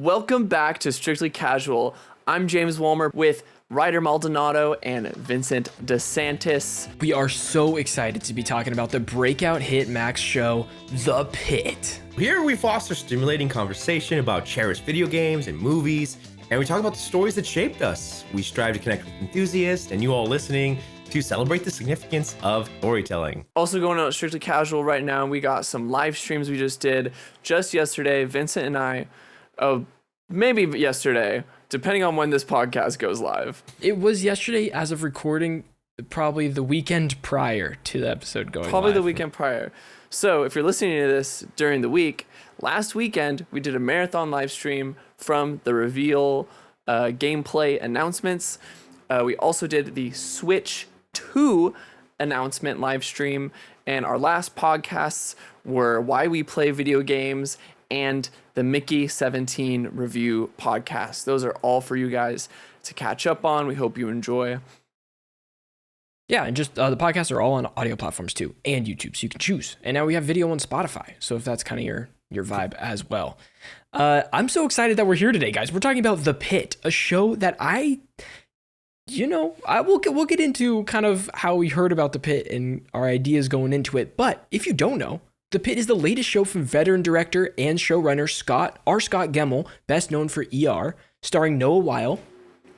Welcome back to Strictly Casual. I'm James Walmer with Ryder Maldonado and Vincent DeSantis. We are so excited to be talking about the breakout hit Max show, The Pitt. Here we foster stimulating conversation about cherished video games and movies, and we talk about the stories that shaped us. We strive to connect with enthusiasts and you all listening to celebrate the significance of storytelling. Also going on Strictly Casual right now, we got some live streams we just did just yesterday. Vincent and I, maybe yesterday, depending on when this podcast goes live. It was yesterday as of recording, probably the weekend prior to the episode going Probably live. the weekend prior. So if you're listening to this during the week, last weekend we did a marathon live stream from the reveal gameplay announcements. We also did the Switch 2 announcement live stream, and our last podcasts were Why We Play Video Games and the Mickey 17 review podcast. Those are all for you guys to catch up on. We hope you enjoy. Yeah, and just the podcasts are all on audio platforms too, and YouTube, so you can choose. And now we have video on Spotify, so if that's kind of your vibe as well. I'm so excited that we're here today, guys. We're talking about The Pitt, a show that we'll get into kind of how we heard about The Pitt and our ideas going into it. But if you don't know, The Pitt is the latest show from veteran director and showrunner Scott Gemmell, best known for ER, starring Noah Weil,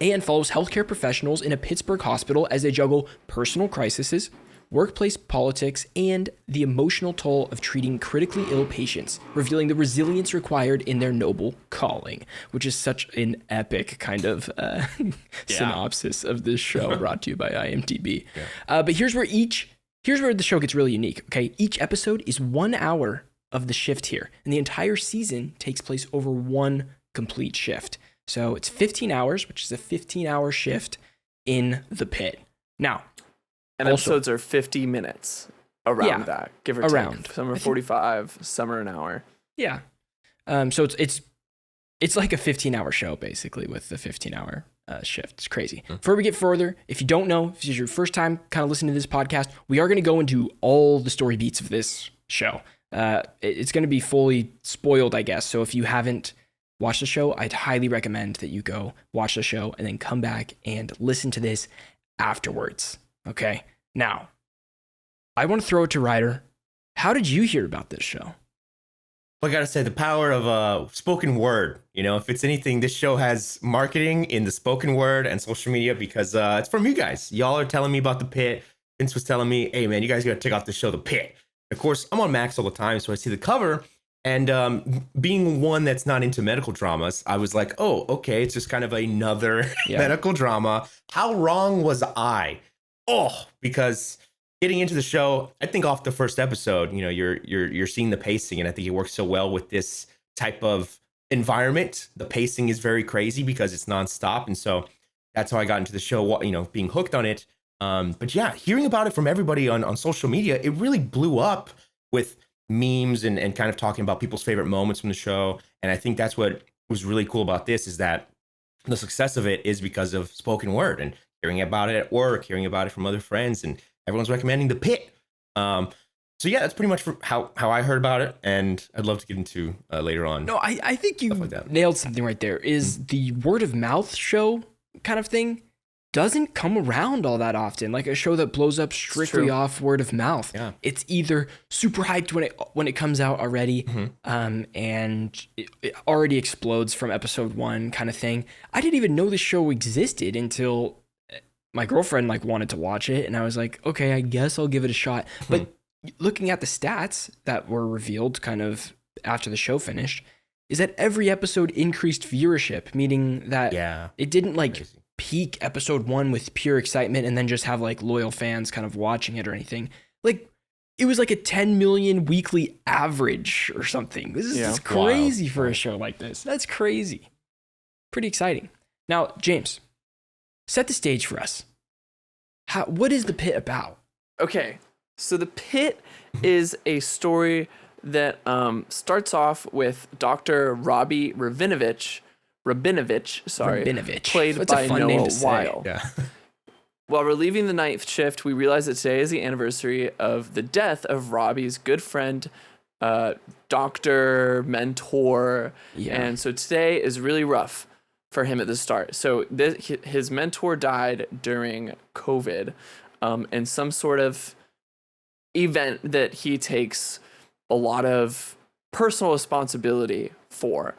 and follows healthcare professionals in a Pittsburgh hospital as they juggle personal crises, workplace politics, and the emotional toll of treating critically ill patients, revealing the resilience required in their noble calling, which is such an epic kind of synopsis of this show brought to you by IMDb. Yeah. But here's where the show gets really unique, okay? Each episode is 1 hour of the shift here, and the entire season takes place over one complete shift. So it's 15 hours, which is a 15-hour shift in The Pitt. Now, and episodes are 50 minutes around that, give or take. Some are 45, some are an hour. Yeah. So it's like a 15-hour show, basically, with the 15-hour shift. It's crazy. Before we get further, if you don't know, if this is your first time kind of listening to this podcast, we are going to go into all the story beats of this show. It's going to be fully spoiled, I guess. So if you haven't watched the show, I'd highly recommend that you go watch the show and then come back and listen to this afterwards. Okay. Now, I want to throw it to Ryder. How did you hear about this show? Well, I gotta say, the power of spoken word. You know, if it's anything, this show has marketing in the spoken word and social media because it's from you guys. Y'all are telling me about The Pitt. Vince was telling me, hey, man, you guys gotta check out the show, The Pitt. Of course, I'm on Max all the time, so I see the cover. And being one that's not into medical dramas, I was like, oh, okay, it's just kind of another medical drama. How wrong was I? Oh, because getting into the show, I think off the first episode, you know, you're seeing the pacing, and I think it works so well with this type of environment. The pacing is very crazy because it's nonstop, and so that's how I got into the show. You know, being hooked on it. But yeah, hearing about it from everybody on social media, it really blew up with memes and kind of talking about people's favorite moments from the show. And I think that's what was really cool about this, is that the success of it is because of spoken word and hearing about it at work, hearing about it from other friends, and everyone's recommending The Pitt. So yeah, that's pretty much how I heard about it, and I'd love to get into later on. No, I think you nailed something right there. Is the word of mouth show kind of thing doesn't come around all that often. Like a show that blows up strictly off word of mouth. Yeah. It's either super hyped when it comes out already, and it already explodes from episode 1 kind of thing. I didn't even know this show existed until my girlfriend wanted to watch it, and I was like, okay, I guess I'll give it a shot. But looking at the stats that were revealed kind of after the show finished, is that every episode increased viewership, meaning that it didn't crazy. Peak episode 1 with pure excitement and then just have loyal fans kind of watching it or anything. It was a 10 million weekly average or something. This is crazy for a show like this. That's crazy. Pretty exciting. Now, James, set the stage for us. What is The Pitt about? Okay, so The Pitt is a story that starts off with Dr. Robbie Rabinovich, played by Noah Weil. Yeah. While relieving the night shift, we realize that today is the anniversary of the death of Robbie's good friend, doctor, mentor. Yeah. And so today is really rough for him at the start. So his mentor died during COVID, and some sort of event that he takes a lot of personal responsibility for.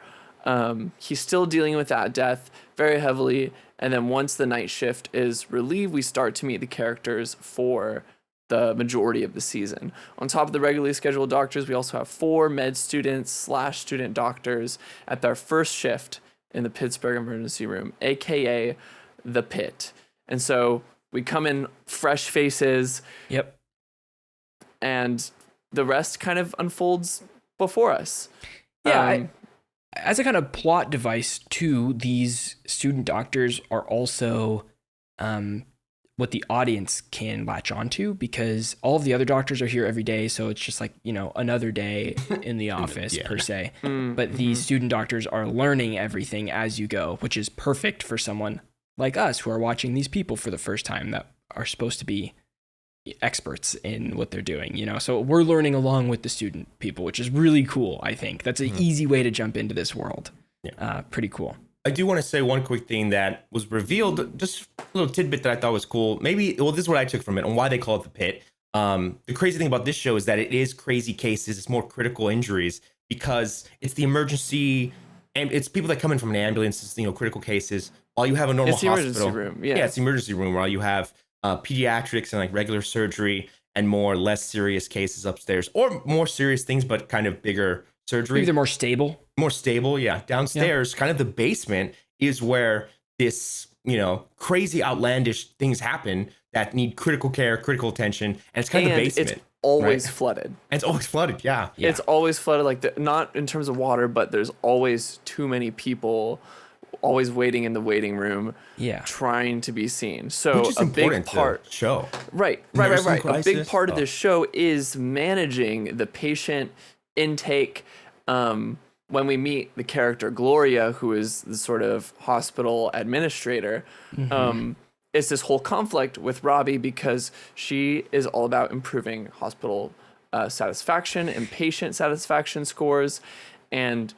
He's still dealing with that death very heavily. And then once the night shift is relieved, we start to meet the characters for the majority of the season. On top of the regularly scheduled doctors, we also have 4 med students / student doctors at their first shift in the Pittsburgh emergency room, aka the Pitt. And so we come in fresh faces. Yep. And the rest kind of unfolds before us. Yeah. As a kind of plot device too, these student doctors are also what the audience can latch onto, because all of the other doctors are here every day. So it's just like, another day in the office per se. But these student doctors are learning everything as you go, which is perfect for someone like us who are watching these people for the first time that are supposed to be experts in what they're doing, So we're learning along with the student people, which is really cool. I think that's an easy way to jump into this world. Yeah. Pretty cool. I do want to say one quick thing that was revealed, just a little tidbit that I thought was cool. This is what I took from it and why they call it the Pit. The crazy thing about this show is that it is crazy cases. It's more critical injuries because it's the emergency, and it's people that come in from an ambulance, critical cases. While you have a normal hospital. Emergency room. Yeah, it's the emergency room while you have pediatrics and like regular surgery and less serious cases upstairs, or more serious things, but kind of bigger surgery. Maybe they're more stable. More stable, yeah. Downstairs, kind of the basement is where this, crazy outlandish things happen that need critical care, critical attention, and it's kind of the basement. It's always flooded. And it's always flooded, yeah. It's always flooded, not in terms of water, but there's always too many people always waiting in the waiting room, trying to be seen. So which is a big part show. Right. A big part of this show is managing the patient intake. When we meet the character Gloria, who is the sort of hospital administrator, it's this whole conflict with Robbie because she is all about improving hospital satisfaction and patient satisfaction scores, and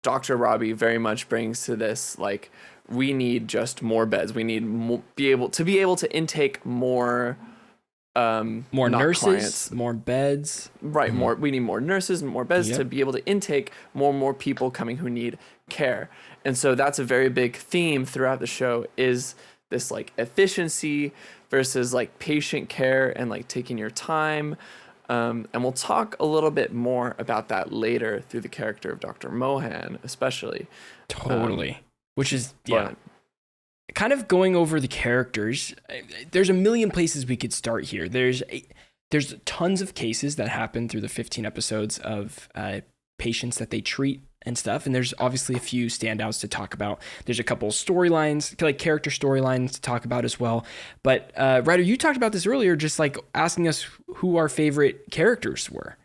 Dr. Robbie very much brings to this, like, we need just more beds. We need be able to intake more nurses, clients. more beds. Right, we need more nurses and more beds to be able to intake more and more people coming who need care. And so that's a very big theme throughout the show, is this like efficiency versus like patient care and like taking your time. And we'll talk a little bit more about that later through the character of Dr. Mohan, especially. Totally. Which is, kind of going over the characters. There's a million places we could start here. There's tons of cases that happen through the 15 episodes of patients that they treat and stuff. And there's obviously a few standouts to talk about. There's a couple storylines, like character storylines to talk about as well. But Ryder, you talked about this earlier, just like asking us who our favorite characters were.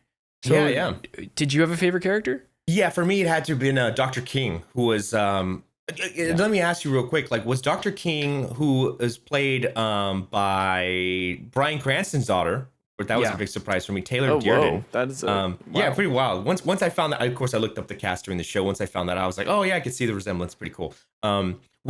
So, yeah. Did you have a favorite character? Yeah, for me, it had to have been Dr. King, who was... Let me ask you real quick, like, was Dr. King, who is played by Bryan Cranston's daughter, but that was a big surprise for me, Taylor Dearden. That's yeah, pretty wild. Once I found that, of course, I looked up the cast during the show. Once I found that, I was like, oh yeah, I could see the resemblance. Pretty cool.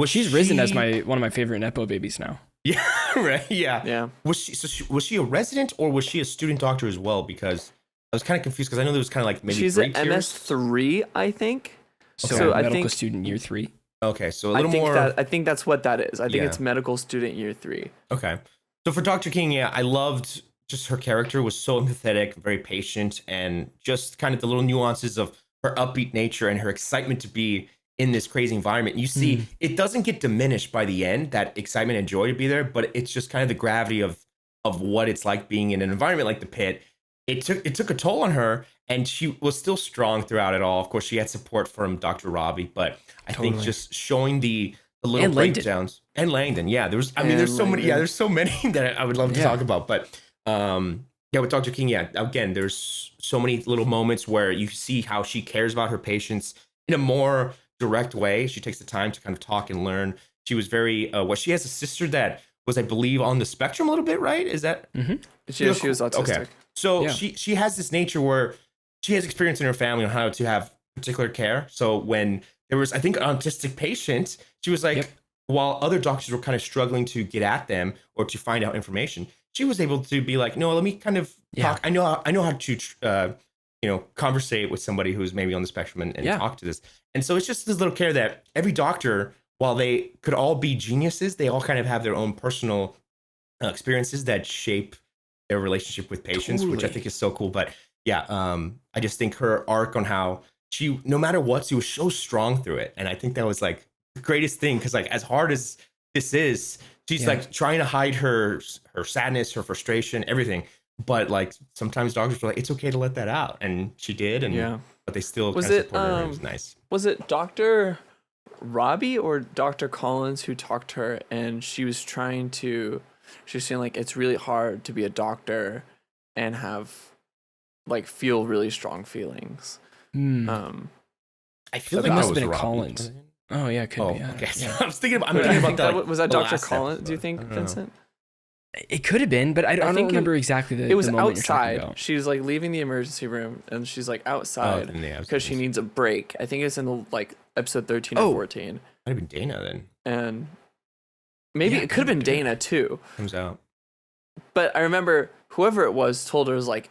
She's risen as one of my favorite Nepo babies now. Yeah, right. Yeah. Yeah. Was she a resident or was she a student doctor as well? Because I was kind of confused because I know there was kind of like maybe she's an MS3, I think. So medical student year 3. Okay, so a little more. I think that's what that is. I think it's medical student year 3. Okay, so for Dr. King, I loved just her character was so empathetic, very patient, and just kind of the little nuances of her upbeat nature and her excitement to be in this crazy environment. You see, it doesn't get diminished by the end, that excitement and joy to be there, but it's just kind of the gravity of what it's like being in an environment like the Pit. It took a toll on her, and she was still strong throughout it all. Of course, she had support from Dr. Robbie, but I think just showing the little breakdowns and Langden. Yeah, there's so many. Yeah, there's so many that I would love to talk about. But with Dr. King, again, there's so many little moments where you see how she cares about her patients in a more direct way. She takes the time to kind of talk and learn. She was very she has a sister that was, I believe, on the spectrum a little bit, right? Is that she was autistic. Okay. So she has this nature where she has experience in her family on how to have particular care. So when there was, I think, an autistic patient, she was like, while other doctors were kind of struggling to get at them or to find out information, she was able to be like, no, let me kind of talk. I know how to, conversate with somebody who's maybe on the spectrum and talk to this. And so it's just this little care that every doctor, while they could all be geniuses, they all kind of have their own personal experiences that shape their relationship with patients, which I think is so cool. But I just think her arc on how she, no matter what, she was so strong through it. And I think that was like the greatest thing, because like as hard as this is, she's like trying to hide her sadness, her frustration, everything. But like sometimes doctors were like, it's okay to let that out, and she did, and but they still kind of supported her. It was nice. Was it Dr. Robbie or Dr. Collins who talked to her, and she was saying like it's really hard to be a doctor and feel really strong feelings. I feel like it must that have been was Collins. Oh yeah, it could be. Okay. Yeah. I'm thinking about that. Was that Dr. Collins? Do you think, Vincent? It could have been, but I don't remember exactly the. It was the moment outside. You're talking about. She was like leaving the emergency room, and she's like outside because she needs a break. I think it's in the episode 13 or 14. Might have been Dana then. And maybe it could have been Dana too. Comes out. But I remember whoever it was told her, was like,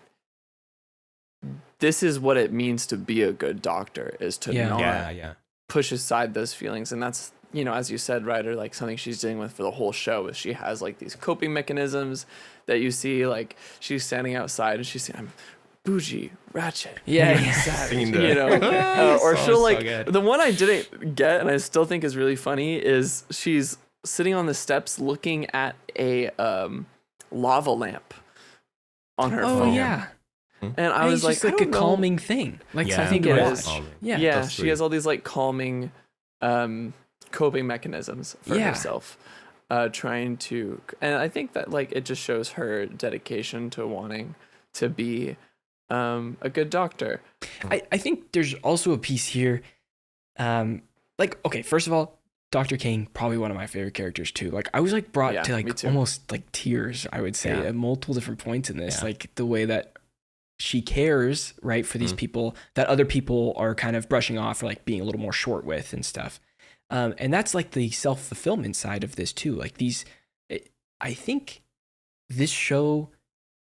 this is what it means to be a good doctor, is to not push aside those feelings. And that's, as you said, right, or like something she's dealing with for the whole show, is she has like these coping mechanisms that you see, like she's standing outside and she's saying, I'm bougie, ratchet, savage, or she'll the one I didn't get and I still think is really funny is she's sitting on the steps looking at a lava lamp on her phone. And I was like, a calming thing. Like something it to is. watch. Yeah, she has all these like calming coping mechanisms for herself, trying to, and I think that like it just shows her dedication to wanting to be a good doctor. I think there's also a piece here, okay, first of all, Dr. King, probably one of my favorite characters too. Like I was like brought to like almost like tears, I would say, at multiple different points in this. Like the way that she cares, right, for these people that other people are kind of brushing off or like being a little more short with and stuff. And that's like the self-fulfillment side of this too. Like I think this show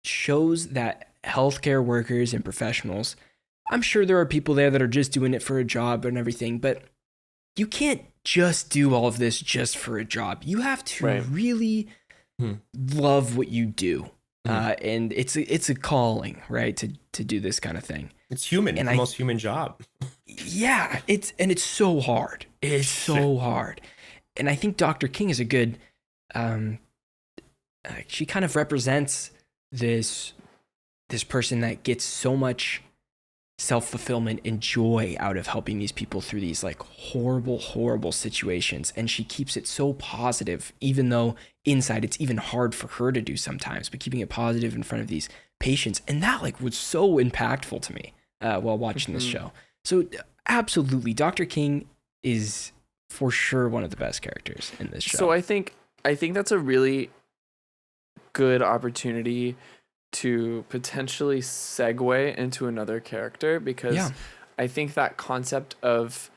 shows that healthcare workers and professionals, I'm sure there are people there that are just doing it for a job and everything, but you can't just do all of this just for a job. You have to really love what you do. And it's a calling, right, to do this kind of thing. It's human. It's the most human job. Yeah, it's so hard. It is so hard. And I think Dr. King is a good she kind of represents this person that gets so much self-fulfillment and joy out of helping these people through these like horrible situations, and she keeps it so positive, even though inside it's even hard for her to do sometimes, but keeping it positive in front of these patients. And that like was so impactful to me while watching this show. So absolutely, Dr. King is for sure one of the best characters in this show. So I think that's a really good opportunity to potentially segue into another character, because I think that concept of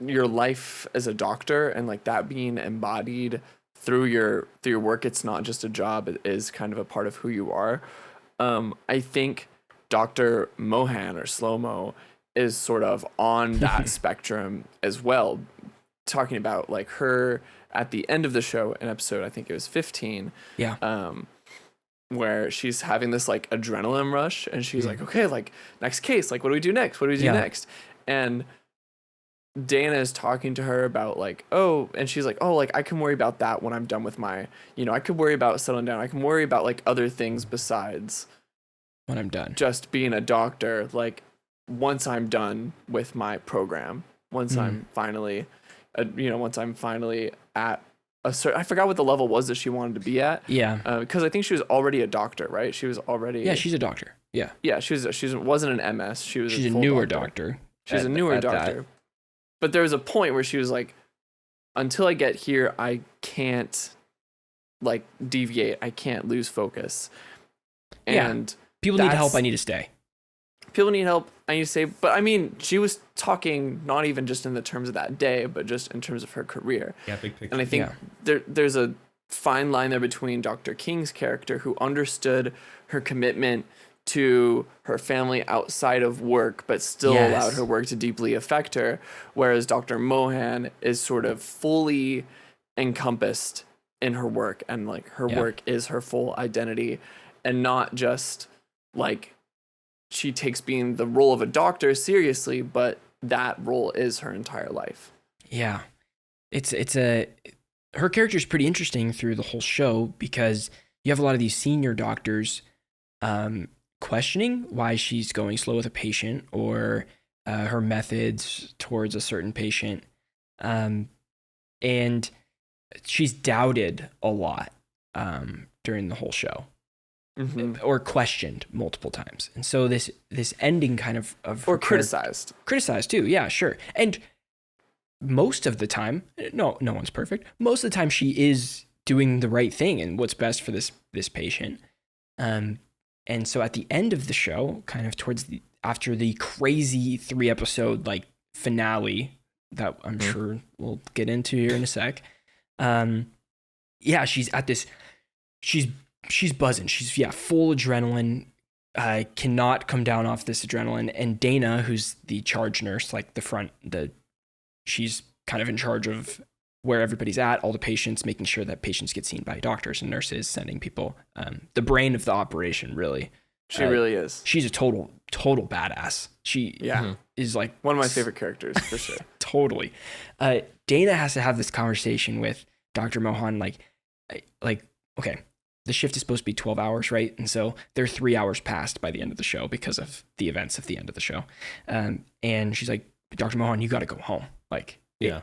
your life as a doctor and like that being embodied through your work, it's not just a job, it is kind of a part of who you are. I think Dr. Mohan or Slow-Mo is sort of on that spectrum as well, talking about like her at the end of the show, in episode, I think it was 15. Where she's having this like adrenaline rush and she's like, okay, like next case, like what do we do next? What do we do next? And Dana is talking to her about like, and she's like, like I can worry about that when I'm done with my, I could worry about settling down. I can worry about like other things besides when I'm done just being a doctor. Like once I'm done with my program, once I'm finally, once I'm finally at I forgot what the level was that she wanted to be at. Because I think she was already a doctor, right? She was already. Yeah, she's a doctor. Yeah, she wasn't an MS. She's a newer doctor. She's a newer doctor. But there was a point where she was like, until I get here, I can't like deviate. I can't lose focus. And people need help. I need to stay. people need help, I need to save. But I mean, she was talking not even just in the terms of that day, but just in terms of her career. Yeah, big picture. And I think there's a fine line there between Dr. King's character, who understood her commitment to her family outside of work, but still allowed her work to deeply affect her, whereas Dr. Mohan is sort of fully encompassed in her work, and like her work is her full identity, and not just like she takes being the role of a doctor seriously, but that role is her entire life. Yeah. Her character is pretty interesting through the whole show, because you have a lot of these senior doctors questioning why she's going slow with a patient, or her methods towards a certain patient. And she's doubted a lot during the whole show, or questioned multiple times. And so this ending kind of or criticized too. Yeah, sure. And most of the time, no one's perfect. Most of the time she is doing the right thing and what's best for this patient. And so at the end of the show, kind of after the crazy 3-episode like finale that I'm sure we'll get into here in a sec. She's at this, she's buzzing. She's full adrenaline, cannot come down off this adrenaline. And Dana, who's the charge nurse, like she's kind of in charge of where everybody's at, all the patients, making sure that patients get seen by doctors and nurses, sending people, the brain of the operation, really. She really is. She's a total badass. She is like one of my favorite characters for sure. Totally. Dana has to have this conversation with Dr. Mohan, like, okay, the shift is supposed to be 12 hours, right? And so they're 3 hours past by the end of the show because of the events at the end of the show. And she's like, Dr. Mohan, you got to go home. Like, you're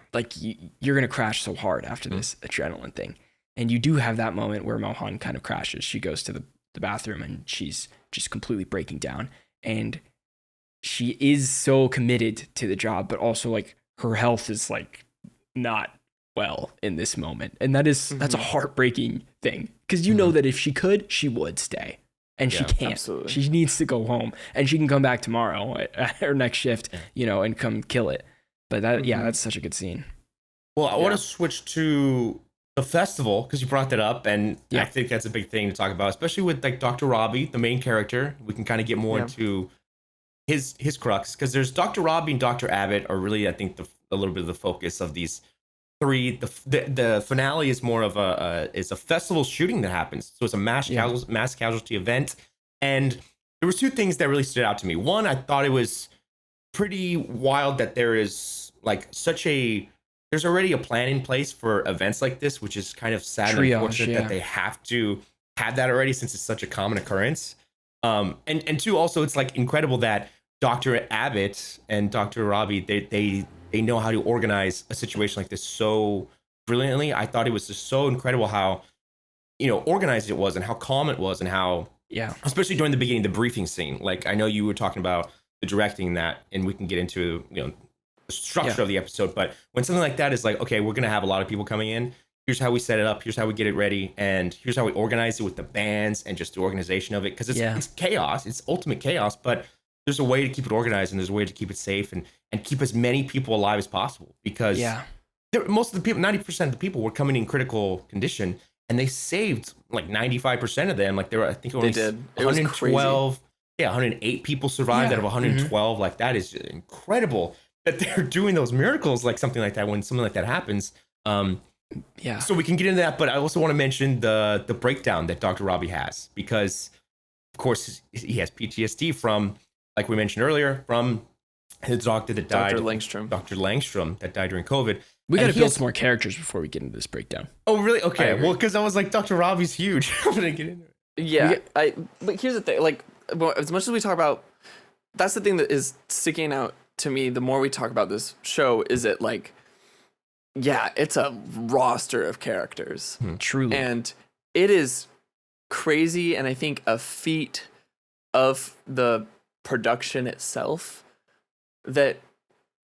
going to crash so hard after this adrenaline thing. And you do have that moment where Mohan kind of crashes. She goes to the bathroom and she's just completely breaking down. And she is so committed to the job, but also like her health is like not well in this moment. And that's a heartbreaking thing, because you know that if she could, she would stay. And she can't. Absolutely. She needs to go home, and she can come back tomorrow at her next shift, and come kill it. But that's such a good scene. Well, I want to switch to the festival, because you brought that up, and I think that's a big thing to talk about, especially with like Dr. Robbie, the main character. We can kind of get more into his crux, because there's Dr. Robbie and Dr. Abbott are really, I think, a little bit of the focus of these three. The finale is more of a festival shooting that happens, so it's a mass casualty event, and there was two things that really stood out to me. One, I thought it was pretty wild that there is like there's already a plan in place for events like this, which is kind of sad and unfortunate that they have to have that already, since it's such a common occurrence. And two, also, it's like incredible that Dr. Abbott and Dr. Robbie, they know how to organize a situation like this so brilliantly. I thought it was just so incredible how, organized it was, and how calm it was, and how, especially during the beginning, the briefing scene. Like, I know you were talking about the directing that, and we can get into, the structure of the episode, but when something like that is like, okay, we're going to have a lot of people coming in, here's how we set it up, here's how we get it ready, and here's how we organize it with the bands and just the organization of it, because it's chaos, it's ultimate chaos, but there's a way to keep it organized, and there's a way to keep it safe, and keep as many people alive as possible, because most of the people, 90% of the people were coming in critical condition, and they saved like 95% of them. Like I think it did. 112, 108 people survived out of 112. Like, that is incredible that they're doing those miracles, like something like that, when something like that happens. So we can get into that, but I also want to mention the breakdown that Dr. Robbie has, because of course he has PTSD from, like we mentioned earlier, from his doctor that died, Dr. Langstrom, that died during COVID. We got to build some more characters before we get into this breakdown. Oh, really? Okay. Well, because I was like, Dr. Robbie's huge. I'm gonna get into it. Yeah. But here's the thing. Like, as much as we talk about, that's the thing that is sticking out to me. The more we talk about this show, is it like, it's a roster of characters. Truly. And it is crazy, and I think a feat of the production itself that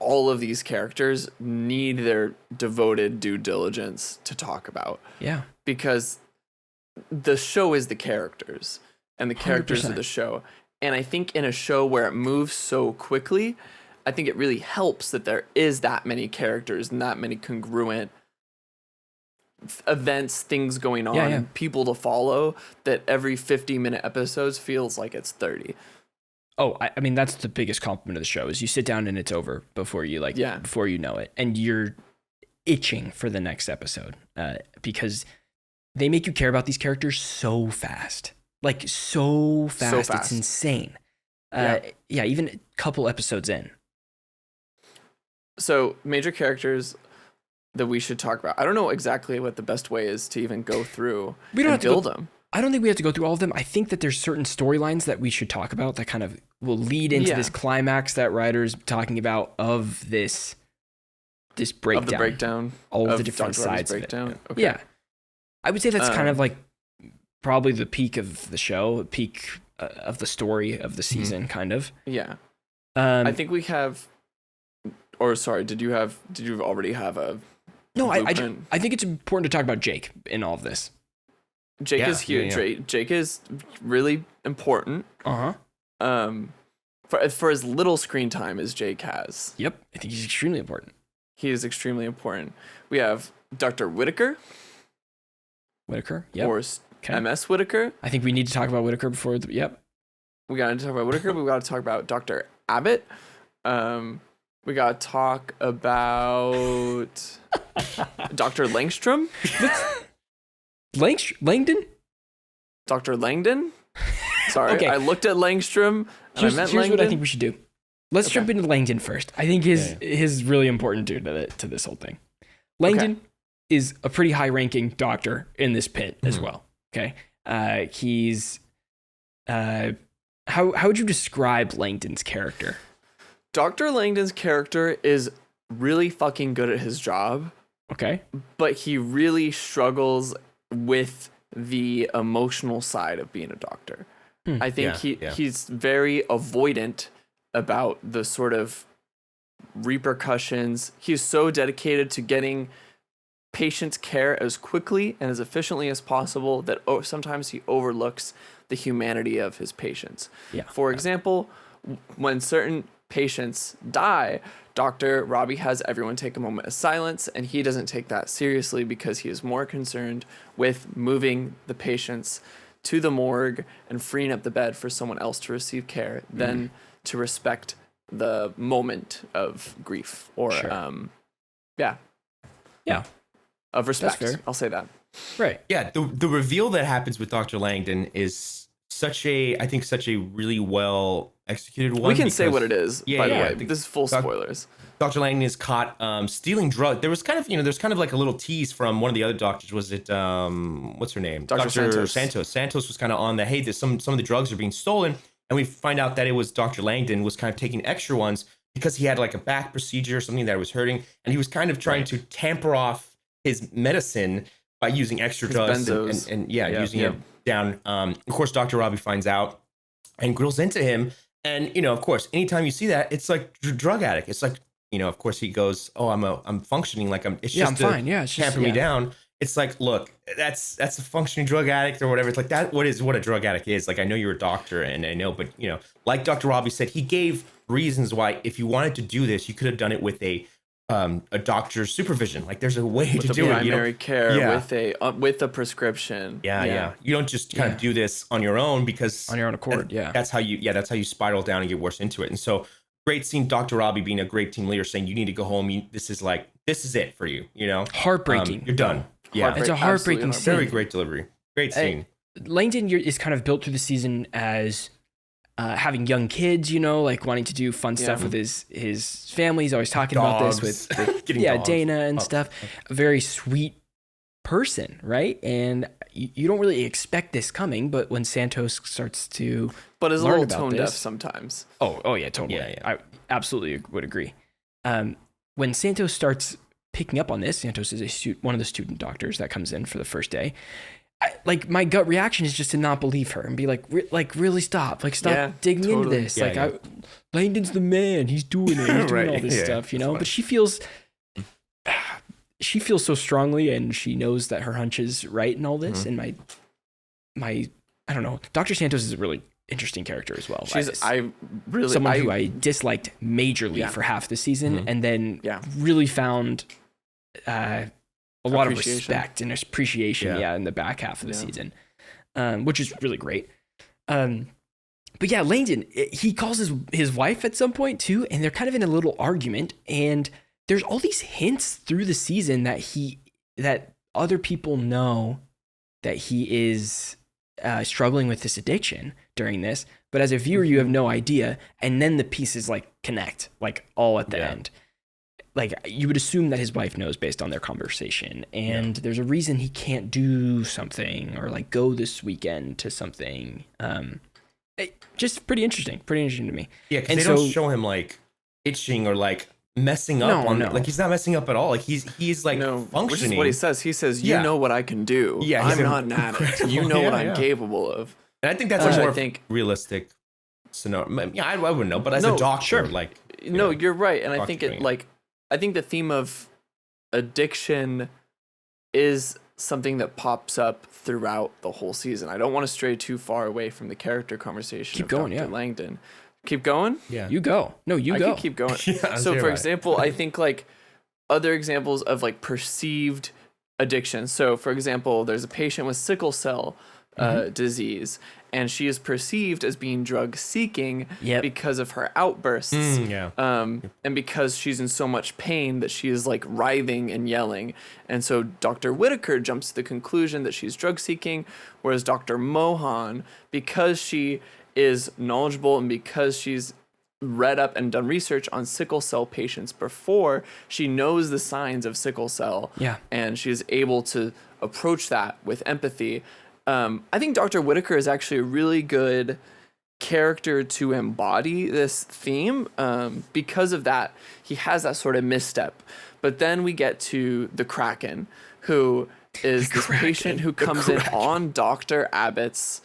all of these characters need their devoted due diligence to talk about. Yeah. Because the show is the characters, and the characters 100%. Are the show. And I think in a show where it moves so quickly, I think it really helps that there is that many characters and that many congruent events, things going on, and people to follow, that every 50-minute episodes feels like it's 30. Oh, I mean, that's the biggest compliment of the show is you sit down and it's over before you before you know it. And you're itching for the next episode because they make you care about these characters so fast. Like so fast. It's insane. Even a couple episodes in. So major characters that we should talk about. I don't know exactly what the best way is to even go through and build them. I don't think we have to go through all of them. I think that there's certain storylines that we should talk about that kind of will lead into this climax that writer's talking about of this breakdown. Of the breakdown. All of the different sides of it. Okay. Yeah. I would say that's kind of like probably the peak of the show, peak of the story of the season, kind of. Yeah. I think we have, or sorry, did you already have a No, I think it's important to talk about Jake in all of this. Jake is huge. Yeah. Jake is really important. For as little screen time as Jake has. Yep, I think he's extremely important. He is extremely important. We have Dr. Whitaker. Yep. Or MS Whitaker. I think we need to talk about Whitaker before. Yep. We got to talk about Whitaker. We got to talk about Dr. Abbott. We got to talk about Dr. Langstrom. Langden? Dr. Langden? Sorry, okay. I looked at Langstrom and I meant Here's Langden. What I think we should do. Let's jump into Langdon first. I think his really important to this whole thing. Langdon is a pretty high-ranking doctor in this pit as well. Okay, he's how would you describe Langdon's character? Dr. Langdon's character is really fucking good at his job. Okay, but he really struggles with the emotional side of being a doctor. I think he's very avoidant about the sort of repercussions. He's so dedicated to getting patients' care as quickly and as efficiently as possible that sometimes he overlooks the humanity of his patients. For example, when certain patients die, Dr. Robbie has everyone take a moment of silence, and he doesn't take that seriously because he is more concerned with moving the patients to the morgue and freeing up the bed for someone else to receive care than to respect the moment of grief or of respect. I'll say that. Right. Yeah, the reveal that happens with Dr. Langdon is such a really well executed one. We can say what it is, by the way. This is full spoilers. Dr. Langdon is caught stealing drugs. There was kind of like a little tease from one of the other doctors. Was it what's her name? Dr. Santos. Santos was kind of on the hey, some of the drugs are being stolen, and we find out that it was Dr. Langdon was kind of taking extra ones because he had like a back procedure or something that was hurting, and he was kind of trying to tamper off his medicine by using extra drugs and using it down. Of course, Dr. Robbie finds out and grills into him. And, of course, anytime you see that, it's like drug addict. It's like, of course he goes, oh, I'm functioning like I'm fine. Yeah. It's just tampering me down. It's like, look, that's a functioning drug addict or whatever. It's like what a drug addict is. Like, I know you're a doctor and I know, but like Dr. Robbie said, he gave reasons why if you wanted to do this, you could have done it with a doctor's supervision. Like there's a way to do it. Primary care with a prescription. Yeah. You don't just kind of do this on your own because on your own accord. That's how you spiral down and get worse into it. And so great seeing Dr. Robbie being a great team leader saying you need to go home. This is it for you. Heartbreaking. You're done. Yeah, it's a heartbreaking scene. Very great delivery. Great scene. Langdon is kind of built through the season as having young kids, like wanting to do fun stuff with his family. He's always talking about this with Dana and stuff. A very sweet person, right? And you don't really expect this coming, but when Santos starts to is a little tone deaf sometimes. Oh yeah, totally. Yeah. I absolutely would agree. When Santos starts picking up on this, Santos is one of the student doctors that comes in for the first day. My gut reaction is just to not believe her and be like really stop digging into this. Langdon's the man. He's doing it. He's doing all this stuff, But she feels so strongly, and she knows that her hunch is right in all this. And my I don't know. Dr. Santos is a really interesting character as well. She's someone who I disliked majorly for half the season, and then really found a lot of respect and appreciation in the back half of the season, which is really great. But yeah, Langdon, he calls his wife at some point too, and they're kind of in a little argument, and there's all these hints through the season that other people know that he is struggling with this addiction during this, but as a viewer, you have no idea, and then the pieces like connect, like all at the end. Like you would assume that his wife knows based on their conversation, and there's a reason he can't do something or like go this weekend to something. Just pretty interesting to me. Yeah, because they don't show him like itching or like messing up like he's not messing up at all. Like he's like functioning. Which is what he says. He says, "You know what I can do. Yeah, I'm not an addict. You know what I'm capable of." And I think that's a more realistic scenario. Yeah, I wouldn't know, but as a doctor, like you're right, and I think I think the theme of addiction is something that pops up throughout the whole season. I don't want to stray too far away from the character conversation of Dr. Langdon. Keep going? Yeah. You go. No, you go. I can keep going. So for example, I think like other examples of like perceived addiction. So for example, there's a patient with sickle cell disease, and she is perceived as being drug seeking because of her outbursts. And because she's in so much pain that she is like writhing and yelling. And so Dr. Whitaker jumps to the conclusion that she's drug seeking, whereas Dr. Mohan, because she is knowledgeable and because she's read up and done research on sickle cell patients before, she knows the signs of sickle cell. And she's able to approach that with empathy. I think Dr. Whitaker is actually a really good character to embody this theme. Because of that, he has that sort of misstep. But then we get to the Kraken, who is this patient who comes in on Dr. Abbott's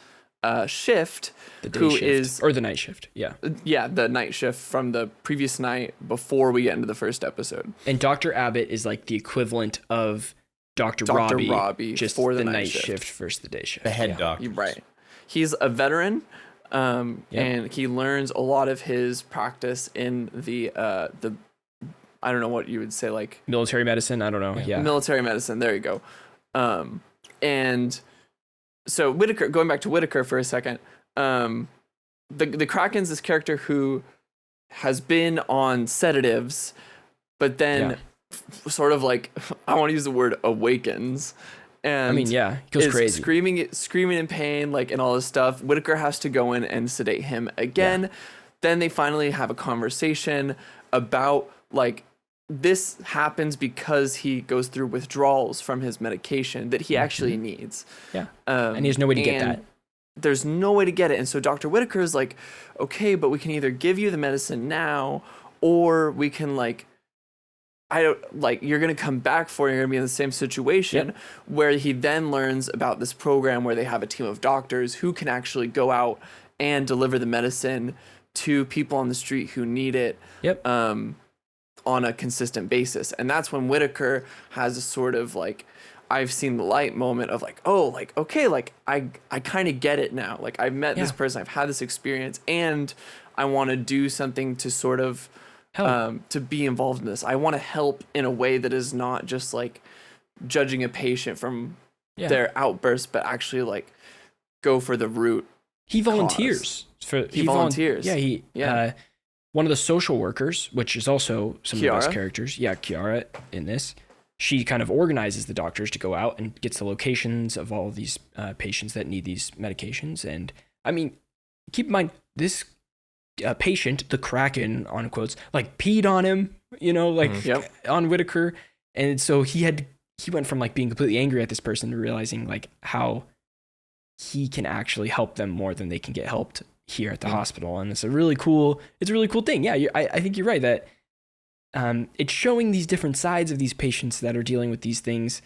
shift, or the night shift. The night shift from the previous night before we get into the first episode. And Dr. Abbott is like the equivalent of Dr. Robbie, just for the night shift versus the day shift. The head doctor. Right. He's a veteran, and he learns a lot of his practice in the I don't know what you would say, like military medicine. I don't know. Yeah. Military medicine. There you go. And so Whitaker, going back to Whitaker for a second, the Kraken's this character who has been on sedatives, but then sort of like, I want to use the word awakens. And I mean, he goes crazy. Screaming in pain, like, and all this stuff. Whitaker has to go in and sedate him again. Then they finally have a conversation about, like, this happens because he goes through withdrawals from his medication that he actually needs. And he has no way to get that. There's no way to get it. And so Dr. Whitaker is like, okay, but we can either give you the medicine now, or we can you're going to come back for it, you're going to be in the same situation, where he then learns about this program where they have a team of doctors who can actually go out and deliver the medicine to people on the street who need it on a consistent basis. And that's when Whitaker has a sort of like, I've seen the light moment of like, oh, like, okay, like I kind of get it now. Like I've met this person, I've had this experience, and I want to do something to sort of to be involved in this. I want to help in a way that is not just like judging a patient from their outbursts, but actually like go for the root. He volunteers. He volunteers. One of the social workers, which is also some of the best characters. Kiara in this. She kind of organizes the doctors to go out and gets the locations of all of these patients that need these medications. And I mean, keep in mind, this patient, the Kraken, on quotes, like peed on him, on Whitaker. And so he went from like being completely angry at this person to realizing like how he can actually help them more than they can get helped here at the hospital. And it's a really cool thing. Yeah, I think you're right that it's showing these different sides of these patients that are dealing with these things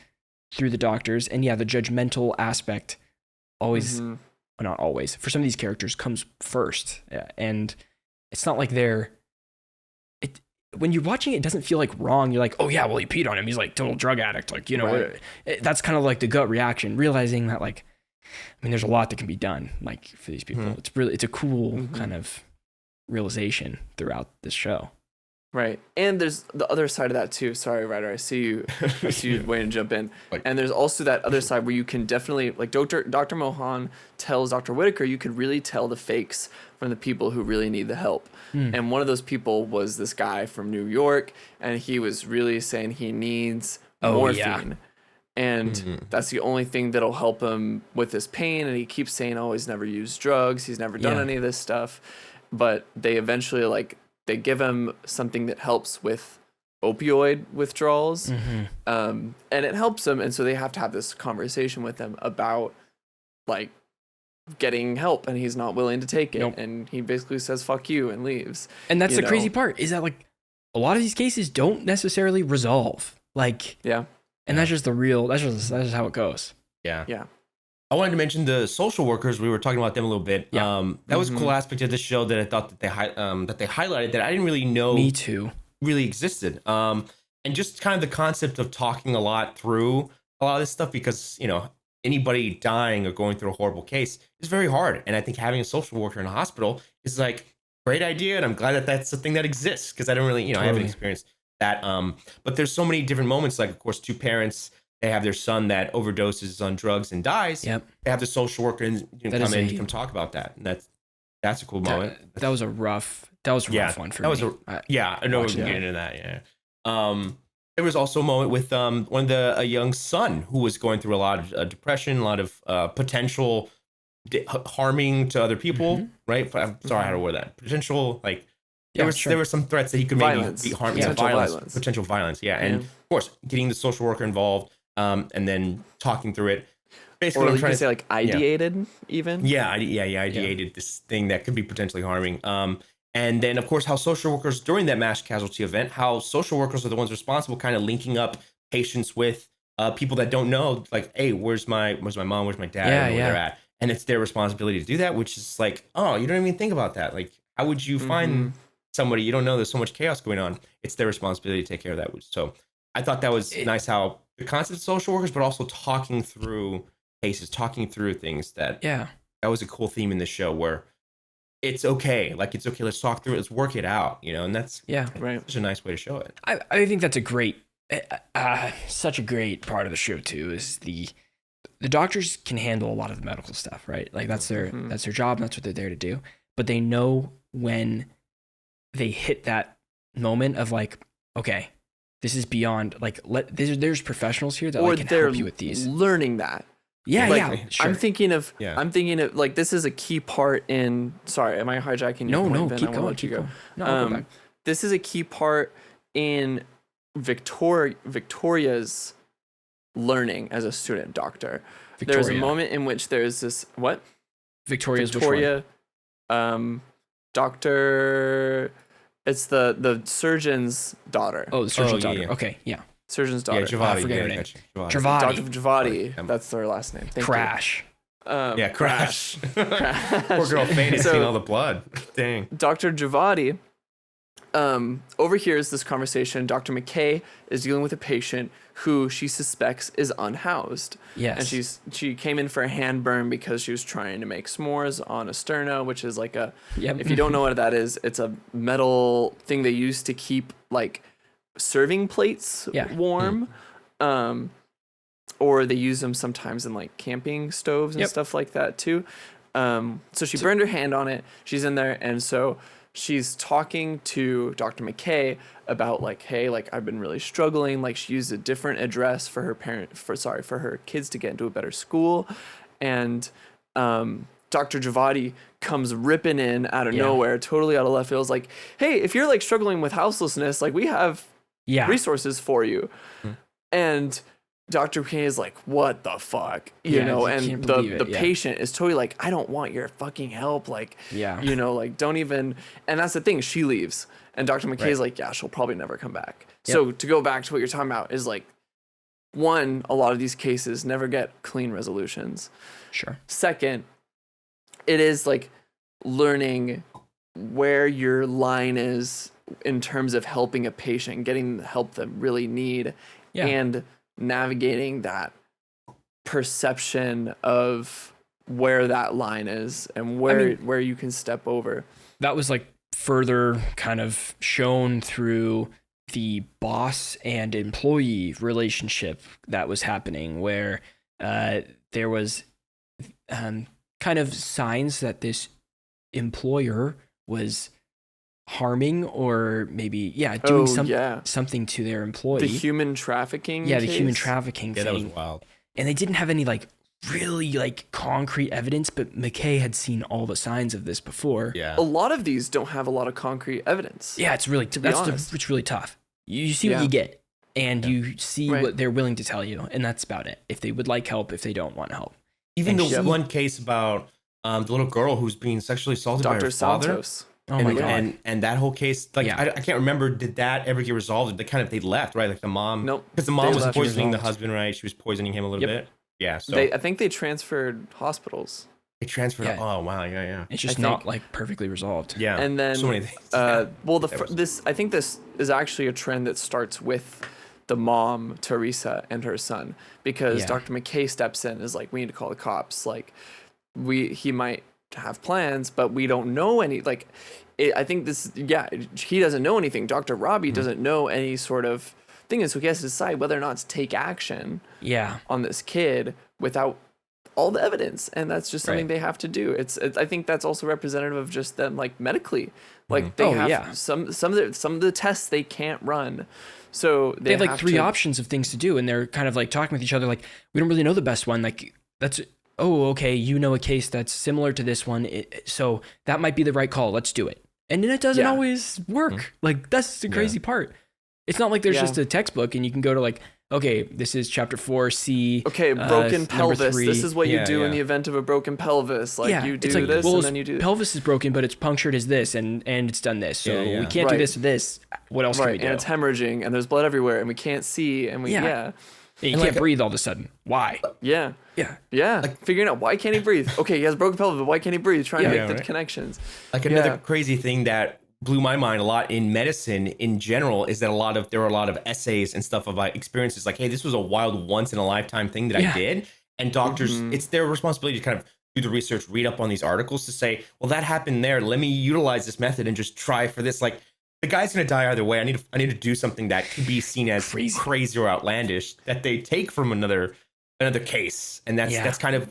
through the doctors. And the judgmental aspect always, well, not always, for some of these characters comes first. And it's not like when you're watching it doesn't feel like wrong. You're like, oh yeah, well he peed on him. He's like total drug addict. Like, that's kind of like the gut reaction, realizing that like I mean, there's a lot that can be done, like, for these people. It's a cool kind of realization throughout this show. Right. And there's the other side of that too. Sorry, Ryder, I see you waiting to jump in. And there's also that other side where you can definitely, like Dr. Mohan tells Dr. Whitaker, you could really tell the fakes from the people who really need the help. And one of those people was this guy from New York, and he was really saying he needs morphine. And that's the only thing that'll help him with his pain. And he keeps saying, oh, he's never used drugs. He's never done any of this stuff. But they eventually, they give him something that helps with opioid withdrawals. And it helps him. And so they have to have this conversation with him about, getting help. And he's not willing to take it. And he basically says, fuck you, and leaves. And that's the crazy part, is that, a lot of these cases don't necessarily resolve. And that's just that's just how it goes. Yeah. I wanted to mention the social workers. We were talking about them a little bit. That was a cool aspect of this show that I thought that they highlighted that I didn't really know. Me too. Really existed. And just kind of the concept of talking a lot through a lot of this stuff, because, anybody dying or going through a horrible case is very hard. And I think having a social worker in a hospital is great idea. And I'm glad that that's the thing that exists, because I don't really, I haven't experienced that. But there's so many different moments, of course, two parents, they have their son that overdoses on drugs and dies. They have the social worker come talk about that. And that's a cool moment. That was a rough one for me. I know we're getting into that. There was also a moment with a young son who was going through a lot of depression, a lot of potential harming to other people, right? I'm sorry how to word that. Potential, there were some threats that he could maybe be harming. Potential violence. And of course, getting the social worker involved, and then talking through it. Basically, or you can say ideated even. Ideated this thing that could be potentially harming. And then, of course, how social workers during that mass casualty event, how social workers are the ones responsible, kind of linking up patients with people that don't know, hey, where's my mom, where's my dad, I don't know where they're at, and it's their responsibility to do that, which is oh, you don't even think about that. How would you find somebody you don't know? There's so much chaos going on. It's their responsibility to take care of that. So I thought that was nice, how the concept of social workers, but also talking through cases, talking through things that was a cool theme in the show, where it's okay. It's okay. Let's talk through it. Let's work it out, and that's such a nice way to show it. I think that's such a great part of the show too, is the doctors can handle a lot of the medical stuff, right? That's their job. And that's what they're there to do. But they know when they hit that moment of okay, this is beyond, there's professionals here that can help you with these. Learning that. Sure. I'm thinking of this is a key part in. Sorry, am I hijacking your point, Ben? Keep going. No, this is a key part in Victoria's learning as a student doctor. There's a moment in which there's this Victoria, doctor. It's the surgeon's daughter. Oh, the surgeon's daughter. Okay, surgeon's daughter. Javadi. I forget her name. Javadi. Dr. Javadi. That's their last name. Crash. Crash. Poor girl fainted seeing all the blood. Dang. Dr. Javadi overhears this conversation. Dr. McKay is dealing with a patient who she suspects is unhoused. Yes. And she came in for a hand burn because she was trying to make s'mores on a sterno, which is if you don't know what that is, it's a metal thing they use to keep serving plates warm. Or they use them sometimes in camping stoves and stuff like that too. So she burned her hand on it. She's in there, and so she's talking to Dr. McKay about hey, I've been really struggling. She used a different address for her kids to get into a better school, and Dr. Javadi comes ripping in out of nowhere, totally out of left field. Hey, if you're struggling with houselessness, we have resources for you. And Dr. McKay is what the fuck, and the patient is totally I don't want your fucking help. Don't even. And that's the thing. She leaves, and Dr. McKay is she'll probably never come back. So to go back to what you're talking about is one, a lot of these cases never get clean resolutions. Sure. Second, it is learning where your line is in terms of helping a patient, getting the help they really need, and navigating that perception of where that line is and where you can step over. That was like further kind of shown through the boss and employee relationship that was happening, where there was kind of signs that this employer was harming or maybe doing something to their employee. The human trafficking the case? human trafficking thing. That was wild. And they didn't have any like really like concrete evidence, but McKay had seen all the signs of this before. A lot of these don't have a lot of concrete evidence. It's really it's really tough. You see what you get, and you see what they're willing to tell you, and that's about it. If they would like help, if they don't want help. Even the one case about the little girl who's being sexually assaulted by her father. Santos. Oh my God. And that whole case, like, I can't remember, did that ever get resolved? They left, right? Like the mom. Nope. Because the mom was poisoning the husband, right? She was poisoning him a little bit. Yeah. So I think they transferred hospitals. They transferred. Yeah. Oh wow. Yeah. It's just not like perfectly resolved. Yeah. And then so many things. This is actually a trend that starts with the mom, Teresa, and her son, because Dr. McKay steps in and is like, we need to call the cops. Like, he might have plans, but we don't know any. Like, I think he doesn't know anything. Dr. Robbie doesn't know any sort of thing, and so he has to decide whether or not to take action on this kid without all the evidence, and that's just something they have to do. I think that's also representative of just them, like, medically, like they have some of the tests they can't run, so they have like three options of things to do, and they're kind of like talking with each other, like, we don't really know the best one. Like, that's okay, you know, a case that's similar to this one, so that might be the right call. Let's do it. And then it doesn't always work. Like, that's the crazy part. It's not like there's just a textbook and you can go to like, okay, this is chapter 4C. Okay, broken pelvis. 3. This is what you do in the event of a broken pelvis. Like, you do this, and then you do. Pelvis is broken, but it's punctured as this, and it's done this. So we can't do this to this. What else can we do? And it's hemorrhaging, and there's blood everywhere, and we can't see, and we And you can't breathe all of a sudden. Why? Yeah. Like, figuring out why can't he breathe. Okay, he has broken pelvis, but why can't he breathe? Trying to make the connections. Like, another crazy thing that blew my mind a lot in medicine in general is that there were a lot of essays and stuff about experiences like, hey, this was a wild once in a lifetime thing that I did. And doctors, it's their responsibility to kind of do the research, read up on these articles to say, well, that happened there. Let me utilize this method and just try for this. Like, the guy's going to die either way. I need to do something that could be seen as crazy or outlandish that they take from another case. And that's kind of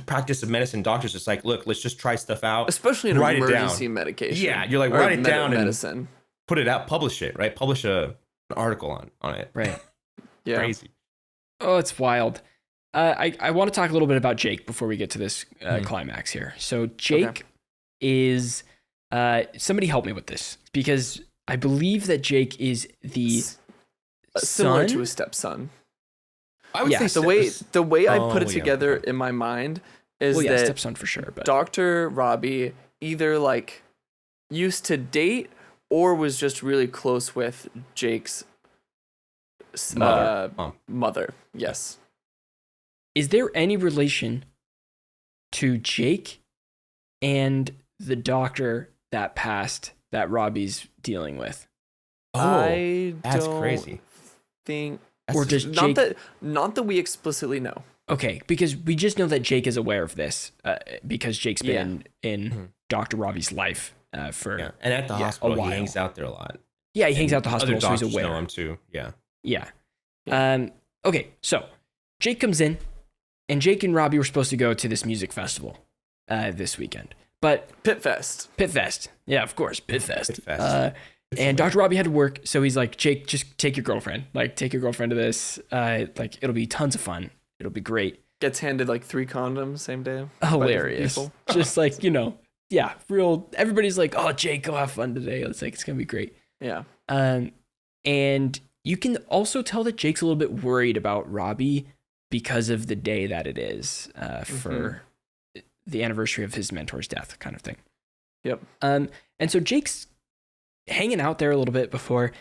practice of medicine. Doctors, it's like, look, let's just try stuff out, especially in emergency medication. You're like, write it down medicine. And put it out, publish it, right? Publish an article on it, right? Crazy. Oh, it's wild. I want to talk a little bit about Jake before we get to this climax here. So Jake is somebody help me with this, because I believe that Jake is the similar son to a stepson. I would say the way I put it together in my mind is that stepson for sure, but Dr. Robbie either like used to date or was just really close with Jake's mother. Yes. Is there any relation to Jake and the doctor that passed that Robbie's dealing with? That's crazy. Think. Or does not Jake... not that we explicitly know. Okay, because we just know that Jake is aware of this because Jake's been in Dr. Robbie's life for and at the hospital he hangs out there a lot. Yeah, he hangs out at the hospital, so he's aware. Know him too. Yeah. Okay, so Jake comes in, and Jake and Robbie were supposed to go to this music festival this weekend, but Pitt Fest. Yeah, of course, Pitt Fest. And Dr. Robbie had to work, so he's like, Jake, just take your girlfriend. Like, take your girlfriend to this. Like, it'll be tons of fun. It'll be great. Gets handed like 3 condoms same day. Hilarious. Just like, real. Everybody's like, oh, Jake, go have fun today. It's like, it's gonna be great. Yeah. And you can also tell that Jake's a little bit worried about Robbie because of the day that it is for the anniversary of his mentor's death, kind of thing. Yep. And so Jake's hanging out there a little bit before,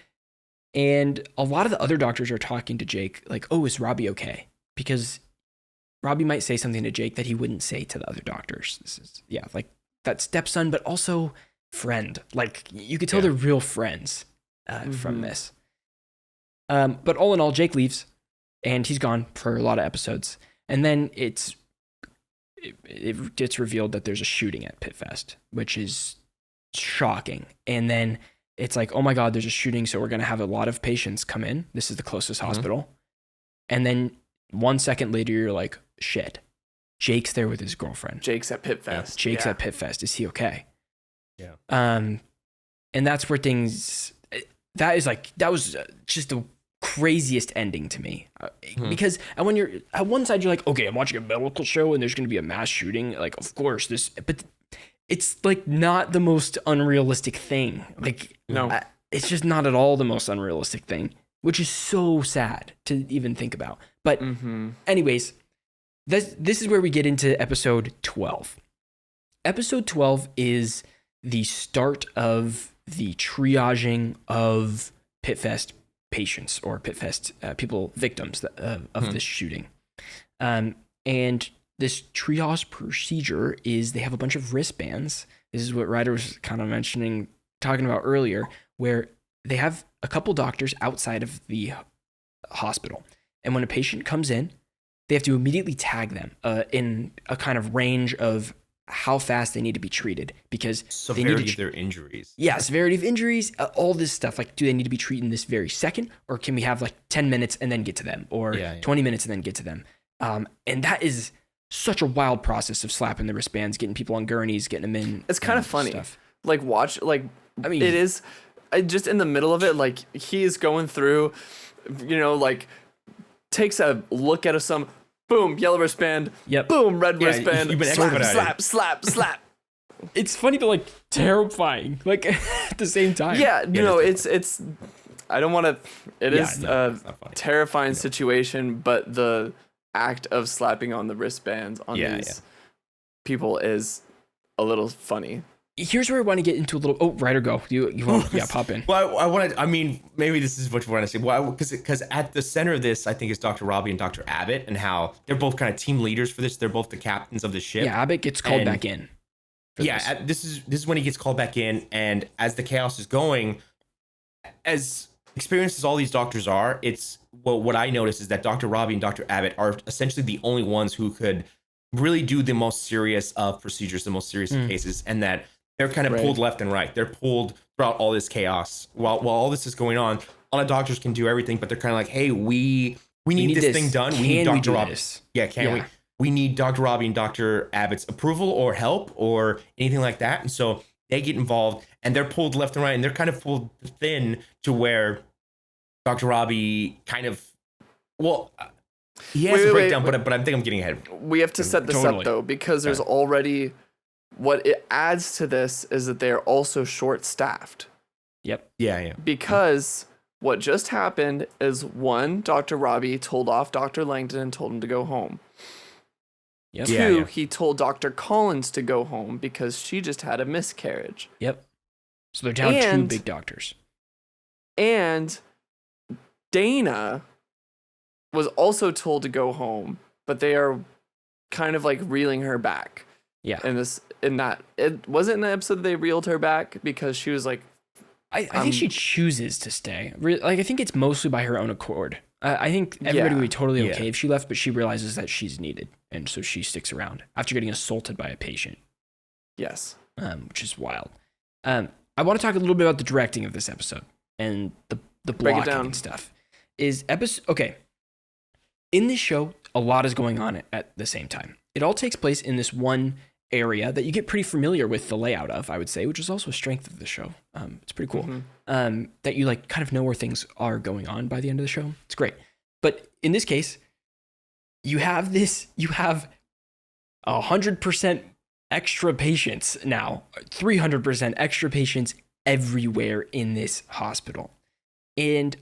and a lot of the other doctors are talking to Jake like, oh, is Robbie okay? Because Robbie might say something to Jake that he wouldn't say to the other doctors. This is like that stepson, but also friend. Like, you could tell they're real friends from this. But all in all, Jake leaves, and he's gone for a lot of episodes. And then it's it gets revealed that there's a shooting at Pitt Fest, which is shocking. And then it's like, oh my God, there's a shooting, so we're going to have a lot of patients come in. This is the closest hospital. And then 1 second later, you're like, shit, Jake's there with his girlfriend. Jake's at Pitt Fest. Jake's at Pitt Fest. Is he okay? Yeah. And that's where things, that was just the craziest ending to me. Because when you're at one side, you're like, okay, I'm watching a medical show and there's going to be a mass shooting. Like, of course, but it's like not the most unrealistic thing. Like, no, it's just not at all the most unrealistic thing, which is so sad to even think about. But anyways, this is where we get into episode 12. Episode 12 is the start of the triaging of Pitt Fest patients or Pitt Fest people, victims of this shooting. And this triage procedure is they have a bunch of wristbands. This is what Ryder was kind of talking about earlier, where they have a couple doctors outside of the hospital. And when a patient comes in, they have to immediately tag them in a kind of range of how fast they need to be treated, because severity of their injuries. Yeah, severity of injuries, all this stuff. Like, do they need to be treated this very second, or can we have like 10 minutes and then get to them, or 20 minutes and then get to them? And that is such a wild process of slapping the wristbands, getting people on gurneys, getting them in. It's kind of funny. Stuff. Like, I mean, it is just in the middle of it. Like, he is going through, like, takes a look at some, boom, yellow wristband. Yep. Boom, red wristband. Slap. It's funny, but like terrifying. Like at the same time. Yeah. It's. I don't want to. It is a terrifying situation, but the act of slapping on the wristbands on these people is a little funny. Here's where I want to get into a little. Oh, Ryder, go. You want? Pop in. Well, I want to. I mean, maybe this is what you want to say. Well, because at the center of this, I think, is Dr. Robbie and Dr. Abbott, and how they're both kind of team leaders for this. They're both the captains of the ship. Yeah, Abbott gets called back in. This is when he gets called back in, and as the chaos is going, as experienced as all these doctors are, it's what I notice is that Dr. Robbie and Dr. Abbott are essentially the only ones who could really do the most serious of procedures, the most serious of cases, and that they're kind of pulled left and right. They're pulled throughout all this chaos. While all this is going on, a lot of doctors can do everything, but they're kind of like, hey, we need this thing done. We need Dr. Robbie. We? We need Dr. Robbie and Dr. Abbott's approval or help or anything like that. And so they get involved and they're pulled left and right, and they're kind of pulled thin to where Dr. Robbie kind of, he has a breakdown, but I think I'm getting ahead. We have to set this up though, because there's already, what it adds to this is that they are also short-staffed. Yep. Yeah. Because what just happened is, one, Dr. Robbie told off Dr. Langden and told him to go home. Yep. Two, he told Dr. Collins to go home because she just had a miscarriage. Yep. So they're down two big doctors. And Dana was also told to go home, but they are kind of like reeling her back. Yeah. It wasn't in the episode they reeled her back because she was like, I think she chooses to stay. Like, I think it's mostly by her own accord. I think everybody would be totally okay if she left, but she realizes that she's needed, and so she sticks around after getting assaulted by a patient. Yes. Which is wild. I want to talk a little bit about the directing of this episode and the blocking and stuff. Okay. In this show, a lot is going on at the same time. It all takes place in this one area that you get pretty familiar with the layout of, I would say, which is also a strength of the show. It's pretty cool. That you like kind of know where things are going on by the end of the show. It's great. But in this case, you have 100% extra patients now, 300% extra patients everywhere in this hospital. And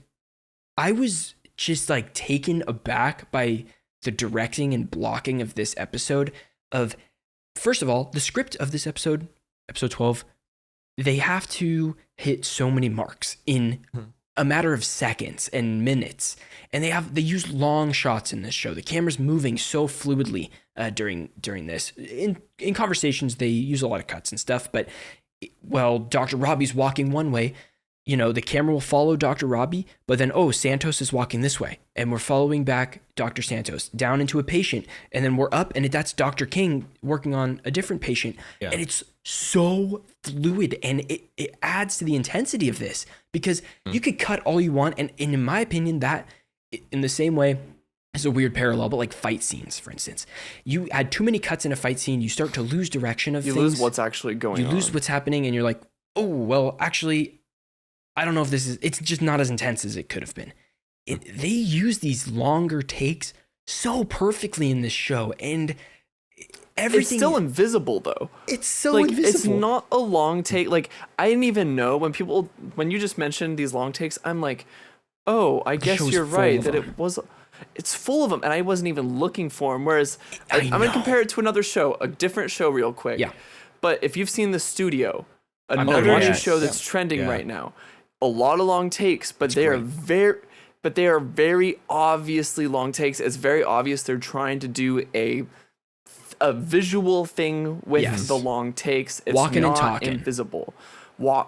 I was just like taken aback by the directing and blocking of this episode. First of all, the script of this episode 12, they have to hit so many marks in a matter of seconds and minutes. And they use long shots in this show. The camera's moving so fluidly during this. In conversations, they use a lot of cuts and stuff, but while Dr. Robbie's walking one way, the camera will follow Dr. Robbie, but then, Santos is walking this way. And we're following back Dr. Santos down into a patient. And then we're up, and that's Dr. King working on a different patient. Yeah. And it's so fluid, and it adds to the intensity of this, because you could cut all you want. And in my opinion, that in the same way, is a weird parallel, but like fight scenes, for instance. You add too many cuts in a fight scene, you start to lose direction of things. You lose what's actually going on. You lose what's happening, and you're like, oh, well, actually, I don't know if it's just not as intense as it could have been. They use these longer takes so perfectly in this show, and everything. It's still invisible, though. It's so invisible. It's not a long take. Like, I didn't even know when you just mentioned these long takes, I'm like, oh, I guess you're right that it's full of them, and I wasn't even looking for them. Whereas I'm going to compare it to another show, a different show real quick. Yeah. But if you've seen The Studio, another new show that's trending right now, a lot of long takes, but they are very obviously long takes. It's very obvious they're trying to do a visual thing with the long takes. It's walking not and talking. Invisible.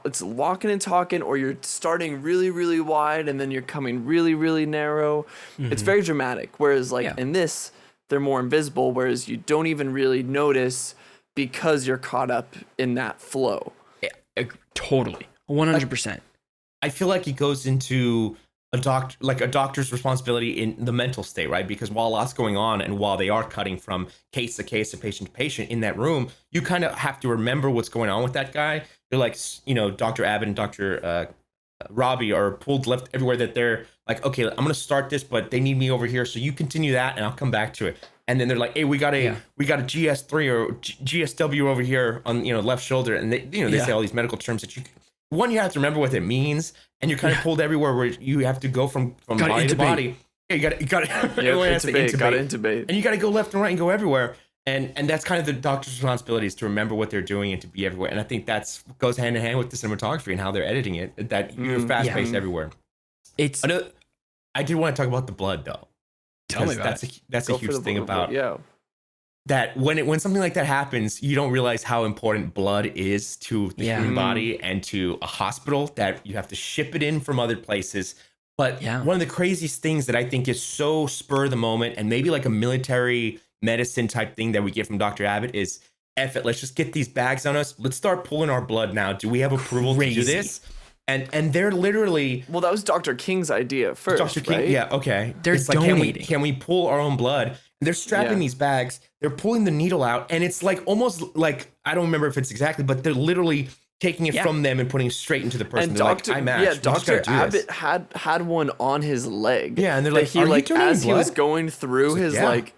It's walking and talking, or you're starting really, really wide and then you're coming really, really narrow. Mm-hmm. It's very dramatic. Whereas in this, they're more invisible, whereas you don't even really notice because you're caught up in that flow. Yeah, totally. 100%. I feel like it goes into a doctor's responsibility in the mental state, right? Because while a lot's going on, and while they are cutting from case to case, to patient to patient in that room, you kind of have to remember what's going on with that guy. They're like, Dr. Abbott and Dr. Robbie are pulled left everywhere, that they're like, okay, I'm going to start this, but they need me over here. So you continue that and I'll come back to it. And then they're like, hey, we got a GS3 or GSW over here on, left shoulder. And they say all these medical terms that you have to remember what it means, and you're kind of pulled everywhere where you have to go from body to body. Yeah, you got intubate. And you got to go left and right and go everywhere. And that's kind of the doctor's responsibility, is to remember what they're doing and to be everywhere. And I think that's goes hand in hand with the cinematography and how they're editing it, that you're fast-paced everywhere. I did want to talk about the blood, though. Tell me about it. That's a huge thing about that. When something like that happens, you don't realize how important blood is to the human body and to a hospital, that you have to ship it in from other places. But one of the craziest things that I think is so spur of the moment, and maybe like a military medicine type thing that we get from Dr. Abbott, is, F it, let's just get these bags on us. Let's start pulling our blood now. Do we have approval to do this? And they're literally... Well, that was Dr. King's idea first, Dr. King, right? Yeah, okay. They're donating. Can we pull our own blood? They're strapping these bags. They're pulling the needle out. And it's like almost like, I don't remember if it's exactly, but they're literally taking it from them and putting it straight into the person. And Dr. Abbott had one on his leg. Yeah, and they're like, he was going through his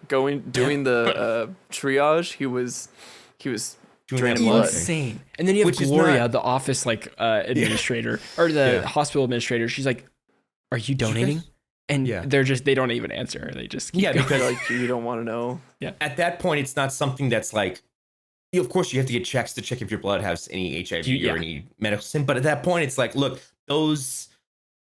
doing the triage, he was draining blood. Insane. And then you have Gloria, the office administrator or the hospital administrator. She's like, "Are you donating?" And they don't even answer her. They just keep going. Because you don't want to know. Yeah. At that point, it's not something that's like, of course you have to get checks to check if your blood has any HIV or any medical sin. But at that point, it's like, look, those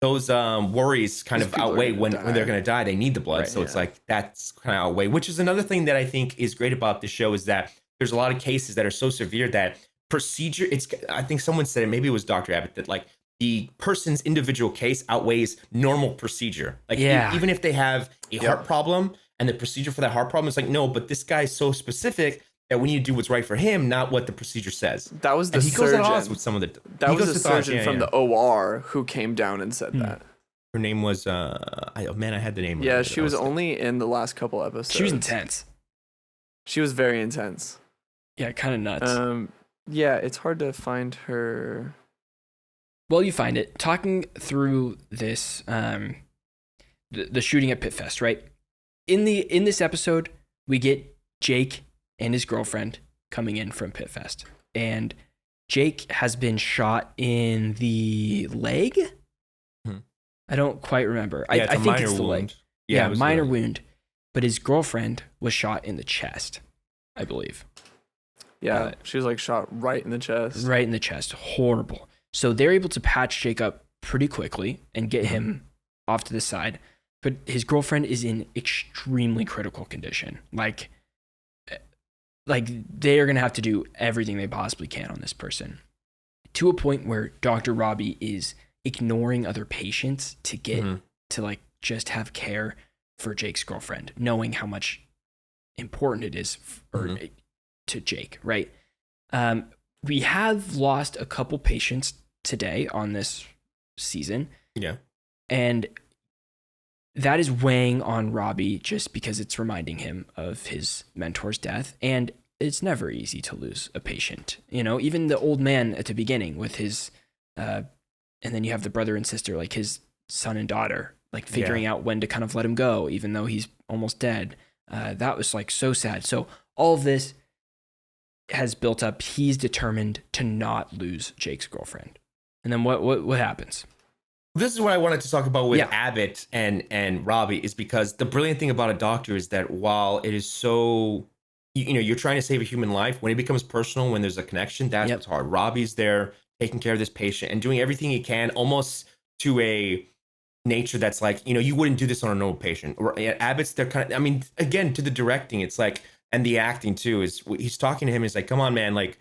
worries kind of outweigh when they're going to die. They need the blood. Right, so it's like, that's kind of outweigh, which is another thing that I think is great about this show, is that there's a lot of cases that are so severe that procedure, I think someone said it, maybe it was Dr. Abbott, that like the person's individual case outweighs normal procedure. Like even if they have a heart problem and the procedure for that heart problem is like, no, but this guy's so specific that we need to do what's right for him, not what the procedure says. That was the surgeon. He goes at odds with some of the... That was the surgeon from the OR who came down and said that. Her name was... I had the name. Yeah, she was only in the last couple episodes. She was intense. She was very intense. Yeah, kind of nuts. It's hard to find her. Well, you find it. Talking through this, the shooting at Pitt Fest, right? In this episode, we get Jake and his girlfriend coming in from Pitt Fest, and Jake has been shot in the leg. I don't quite remember. I think it's the leg. Yeah, minor wound. But his girlfriend was shot in the chest, I believe. Yeah, she was like shot right in the chest. Right in the chest. Horrible. So they're able to patch Jake up pretty quickly and get him off to the side. But his girlfriend is in extremely critical condition. Like they are going to have to do everything they possibly can on this person, to a point where Dr. Robbie is ignoring other patients to get to like just have care for Jake's girlfriend, knowing how much important it is to Jake, right? We have lost a couple patients today on this season. Yeah. And that is weighing on Robbie just because it's reminding him of his mentor's death. And it's never easy to lose a patient. You know, even the old man at the beginning with his, and then you have the brother and sister, like his son and daughter, like figuring out when to kind of let him go, even though he's almost dead. That was like so sad. So all of this has built up. He's determined to not lose Jake's girlfriend. And then what happens? This is what I wanted to talk about with Abbott and Robbie, is because the brilliant thing about a doctor is that while it is so, you know, you're trying to save a human life, when it becomes personal, when there's a connection, that's what's hard. Robbie's there taking care of this patient and doing everything he can, almost to a nature that's like, you know, you wouldn't do this on a normal patient. Or Abbott's, they're kind of, I mean, again, to the directing, it's like, and the acting too, is he's talking to him, he's like, come on, man, like,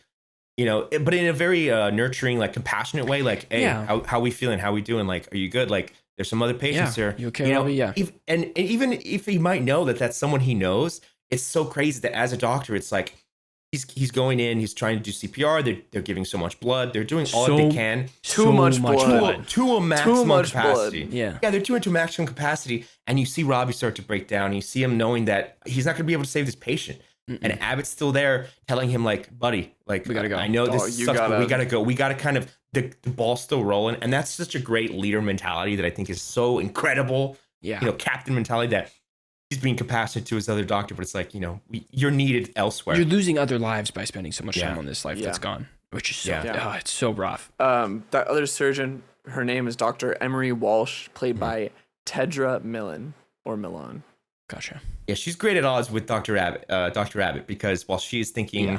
you know, but in a very nurturing, like compassionate way, like, hey, how we feeling? How we doing? Like, are you good? Like, there's some other patients here. You okay, Robbie? Yeah. And even if he might know that that's someone he knows, it's so crazy that as a doctor, it's like, he's going in, he's trying to do CPR. They're giving so much blood. They're doing all that they can. Too much blood. To a maximum capacity. Blood. Yeah. Yeah, they're doing to maximum capacity. And you see Robbie start to break down. And you see him knowing that he's not going to be able to save this patient. And Abbott's still there telling him, like, buddy, like, we gotta go. I know this sucks, but we gotta go. We gotta kind of, the ball's still rolling. And that's such a great leader mentality that I think is so incredible. Yeah. You know, captain mentality, that he's being compassionate to his other doctor, but it's like, you know, you're needed elsewhere. You're losing other lives by spending so much time on this life that's gone, which is so, it's so rough. That other surgeon, her name is Dr. Emery Walsh, played by Tedra Millan, or Milan. Gotcha. Yeah, she's great at odds with Dr. Abbott, because while she's thinking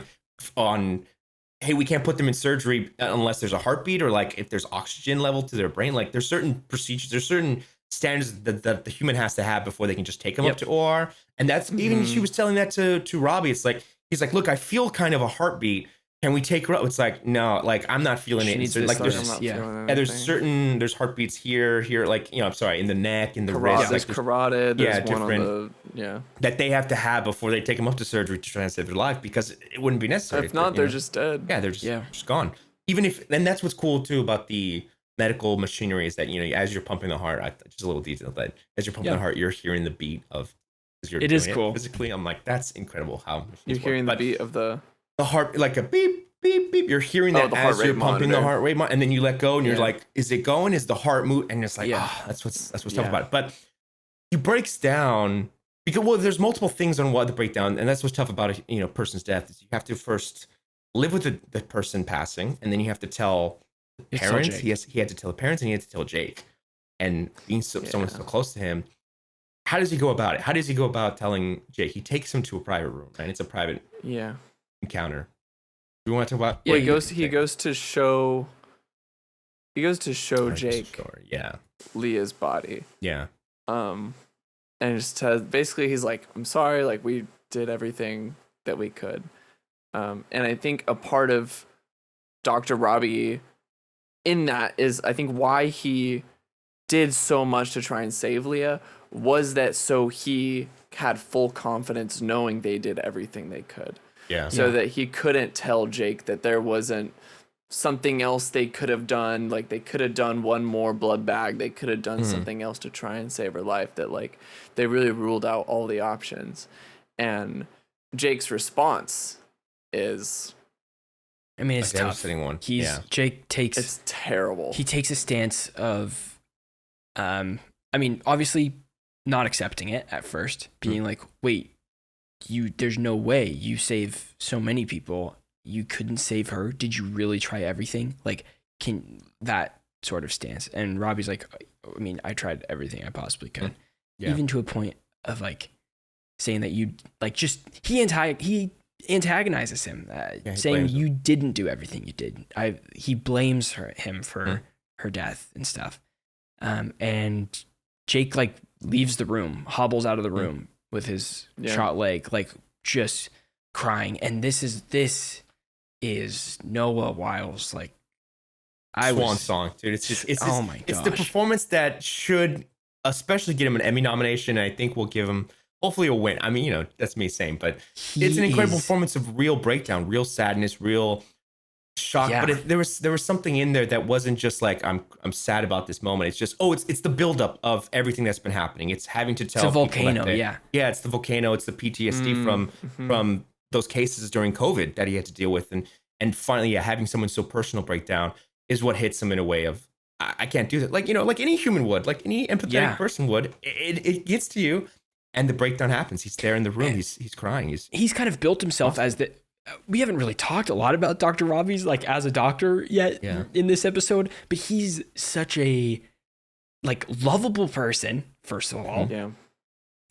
on, hey, we can't put them in surgery unless there's a heartbeat, or like if there's oxygen level to their brain, like there's certain procedures, there's certain standards that the human has to have before they can just take them up to OR. And that's even, she was telling that to Robbie. It's like, he's like, look, I feel kind of a heartbeat. Can we take her up? It's like, no, like, I'm not feeling it. So, like, there's heartbeats here, like, you know, I'm sorry, in the neck, in the wrist. There's carotid. There's one different, on the, that they have to have before they take them up to surgery to try and save their life, because it wouldn't be necessary. If not, they're just dead. Yeah, they're just gone. Even if, and that's what's cool too about the medical machinery, is that, you know, as you're pumping the heart, just a little detail, that as you're pumping the heart, you're hearing the beat of, it is cool. Physically, I'm like, that's incredible how you're hearing the beat of the heart, like a beep, beep, beep. You're hearing that as you're pumping the heart rate, and then you let go, and you're like, is it going? Is the heart move? And it's like, that's what's tough about it. But he breaks down because, well, there's multiple things on what the breakdown, and that's what's tough about a, you know, person's death, is you have to first live with the person passing, and then you have to tell the parents. He had to tell the parents, and he had to tell Jake. And being someone so close to him, how does he go about it? How does he go about telling Jake? He takes him to a private room, right? It's a private encounter. Do you want to talk about? Yeah, he goes to show Jake Leah's body. Yeah. And just basically he's like, I'm sorry, like, we did everything that we could. And I think a part of Dr. Robbie in that is, I think, why he did so much to try and save Leah was that so he had full confidence knowing they did everything they could. Yeah. So that he couldn't tell Jake that there wasn't something else they could have done. Like, they could have done one more blood bag. They could have done something else to try and save her life. That, like, they really ruled out all the options. And Jake's response is, I mean, it's tough. One. Jake takes, it's terrible. He takes a stance of, I mean, obviously not accepting it at first, being like, wait, there's no way you save so many people. You couldn't save her. Did you really try everything? Like, that sort of stance. And Robbie's like, I mean, I tried everything I possibly could. Yeah. Even to a point of, like, saying that you, like, just, he antagonizes him, saying you didn't do everything you did. He blames him for her death and stuff. And Jake, like, leaves the room, hobbles out of the room with his shot leg, like, just crying. And this is Noah Wiles, like, swan song, dude. It's just oh my it's the gosh. performance that should especially get him an Emmy nomination. And I think we'll give him hopefully a win. I mean, that's me saying, but it's an incredible performance of real breakdown, real sadness, real shock. Yeah. But there was something in there that wasn't just like I'm sad about this moment. It's just it's the buildup of everything that's been happening. It's having to tell It's a volcano, it's the volcano. It's the PTSD from those cases during COVID that he had to deal with, and finally, having someone so personal break down is what hits him in a way of I can't do that. Like like any human would, like any empathetic person would. It gets to you, and the breakdown happens. He's there in the room. He's crying. He's kind of built himself as the. We haven't really talked a lot about Dr. Robbie's like as a doctor yet in this episode, but he's such a like lovable person, first of all. Yeah.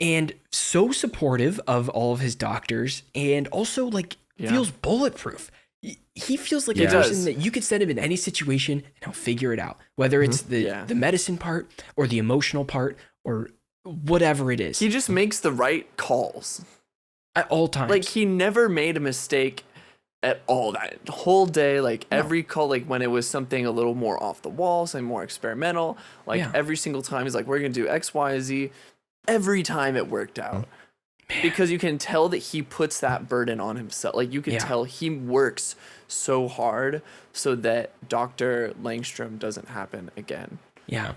And so supportive of all of his doctors, and also like feels bulletproof. He feels like a person that you could send him in any situation and he'll figure it out, whether it's the medicine part or the emotional part or whatever it is. He just makes the right calls at all times. Like he never made a mistake at all that whole day. Like every call, like when it was something a little more off the wall, something more experimental, like every single time he's like, we're going to do X, Y, Z. Every time it worked out. Because you can tell that he puts that burden on himself. Like you can tell he works so hard so that Dr. Langstrom doesn't happen again. Yeah.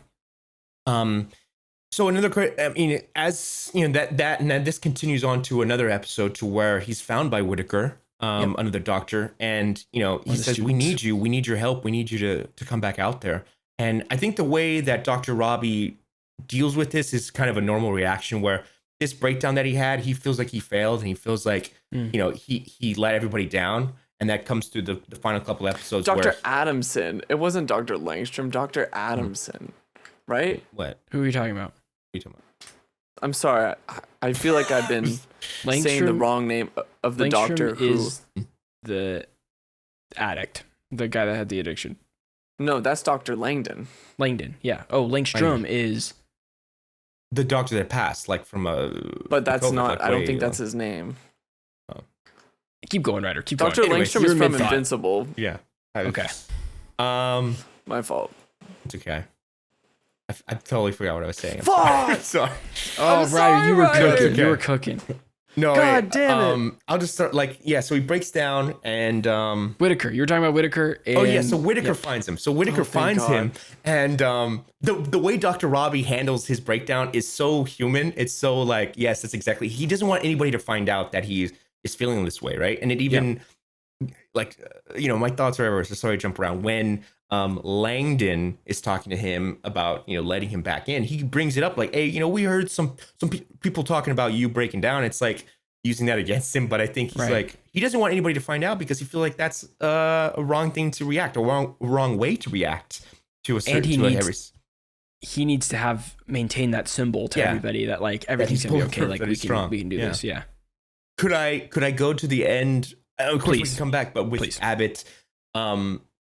So another, I mean, as you know, that and then this continues on to another episode to where he's found by Whitaker, another doctor, and he says, "We need you. We need your help. We need you to come back out there." And I think the way that Dr. Robbie deals with this is kind of a normal reaction where this breakdown that he had, he feels like he failed and he feels like, he let everybody down. And that comes through the final couple episodes. Dr. Adamson. It wasn't Dr. Langstrom, Dr. Adamson, right? What? Who are you talking about? Who are you talking about? I'm sorry. I feel like I've been saying the wrong name of the doctor who is the addict, the guy that had the addiction. No, that's Dr. Langden. Langden, yeah. Oh, Langstrom is the doctor that passed, like from a. But that's not. I don't think that's his name. Oh. Keep going, Ryder. Keep Dr. going. Langstrom is from Invincible. Yeah. Okay. My fault. It's okay. I totally forgot what I was saying. Fuck! Sorry. Oh, Ryder, you were cooking. Okay. You were cooking. No, God damn it. I'll just start so he breaks down and Whitaker. You were talking about Whitaker. And, so Whitaker finds him. So Whitaker finds him, and the way Dr. Robbie handles his breakdown is so human. It's so like, yes, that's exactly. He doesn't want anybody to find out that he is feeling this way, right? And it even my thoughts are ever. So sorry to jump around when Langden is talking to him about letting him back in. He brings it up like, hey, we heard some people talking about you breaking down. It's like using that against him, but I think he's like he doesn't want anybody to find out because he feels like that's a wrong thing to react, a wrong way to react to a certain. And he needs to maintain that symbol to everybody that like everything's gonna be okay. Like we can do this. Yeah. Could I go to the end? Of course, we can come back, but with Abbott.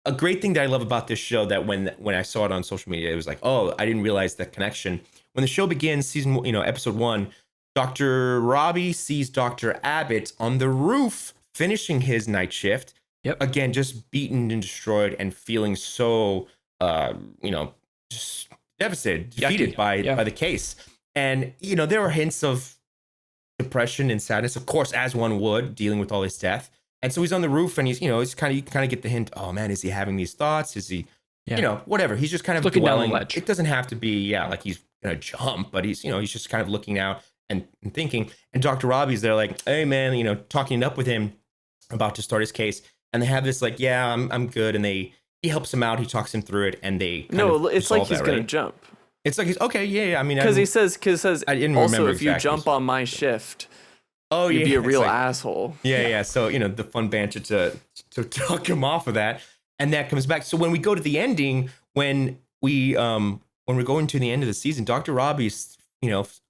A great thing that I love about this show that when I saw it on social media, it was like, oh, I didn't realize that connection. When the show begins, episode 1, Dr. Robbie sees Dr. Abbott on the roof finishing his night shift. Yep. Again, just beaten and destroyed and feeling so, just devastated, defeated by the case. And, there were hints of depression and sadness, of course, as one would, dealing with all this death. And so he's on the roof and he's kind of get the hint. Oh man, is he having these thoughts? Is he, whatever. He's just kind of looking dwelling. Down the ledge. It doesn't have to be, like he's gonna jump, but he's just kind of looking out and thinking. And Dr. Robbie's there like, hey man, talking it up with him, about to start his case. And they have this like, yeah, I'm good. And he helps him out. He talks him through it. And they it's like he's gonna jump. It's like he's okay, yeah. I mean, because he says I didn't also remember if you jump on my shift. Oh, you'd be a real asshole. Yeah. So, the fun banter to talk him off of that. And that comes back. So when we go to the ending, when we're going to the end of the season, Dr. Robbie's,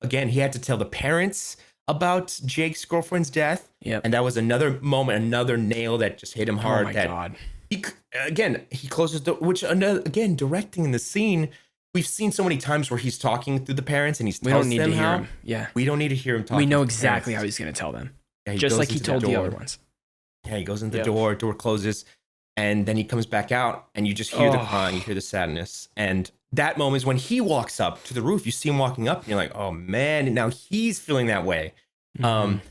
again, he had to tell the parents about Jake's girlfriend's death. Yeah. And that was another moment, another nail that just hit him hard. Oh my God. He closes the, which again, directing the scene, we've seen so many times where he's talking through the parents and we don't need to hear him. Yeah. We don't need to hear him talking. We know exactly how he's going to tell them. Yeah, just like he told the other ones. Yeah, he goes in the door closes. And then he comes back out and you just hear the crying, you hear the sadness. And that moment is when he walks up to the roof. You see him walking up and you're like, oh man, now he's feeling that way. And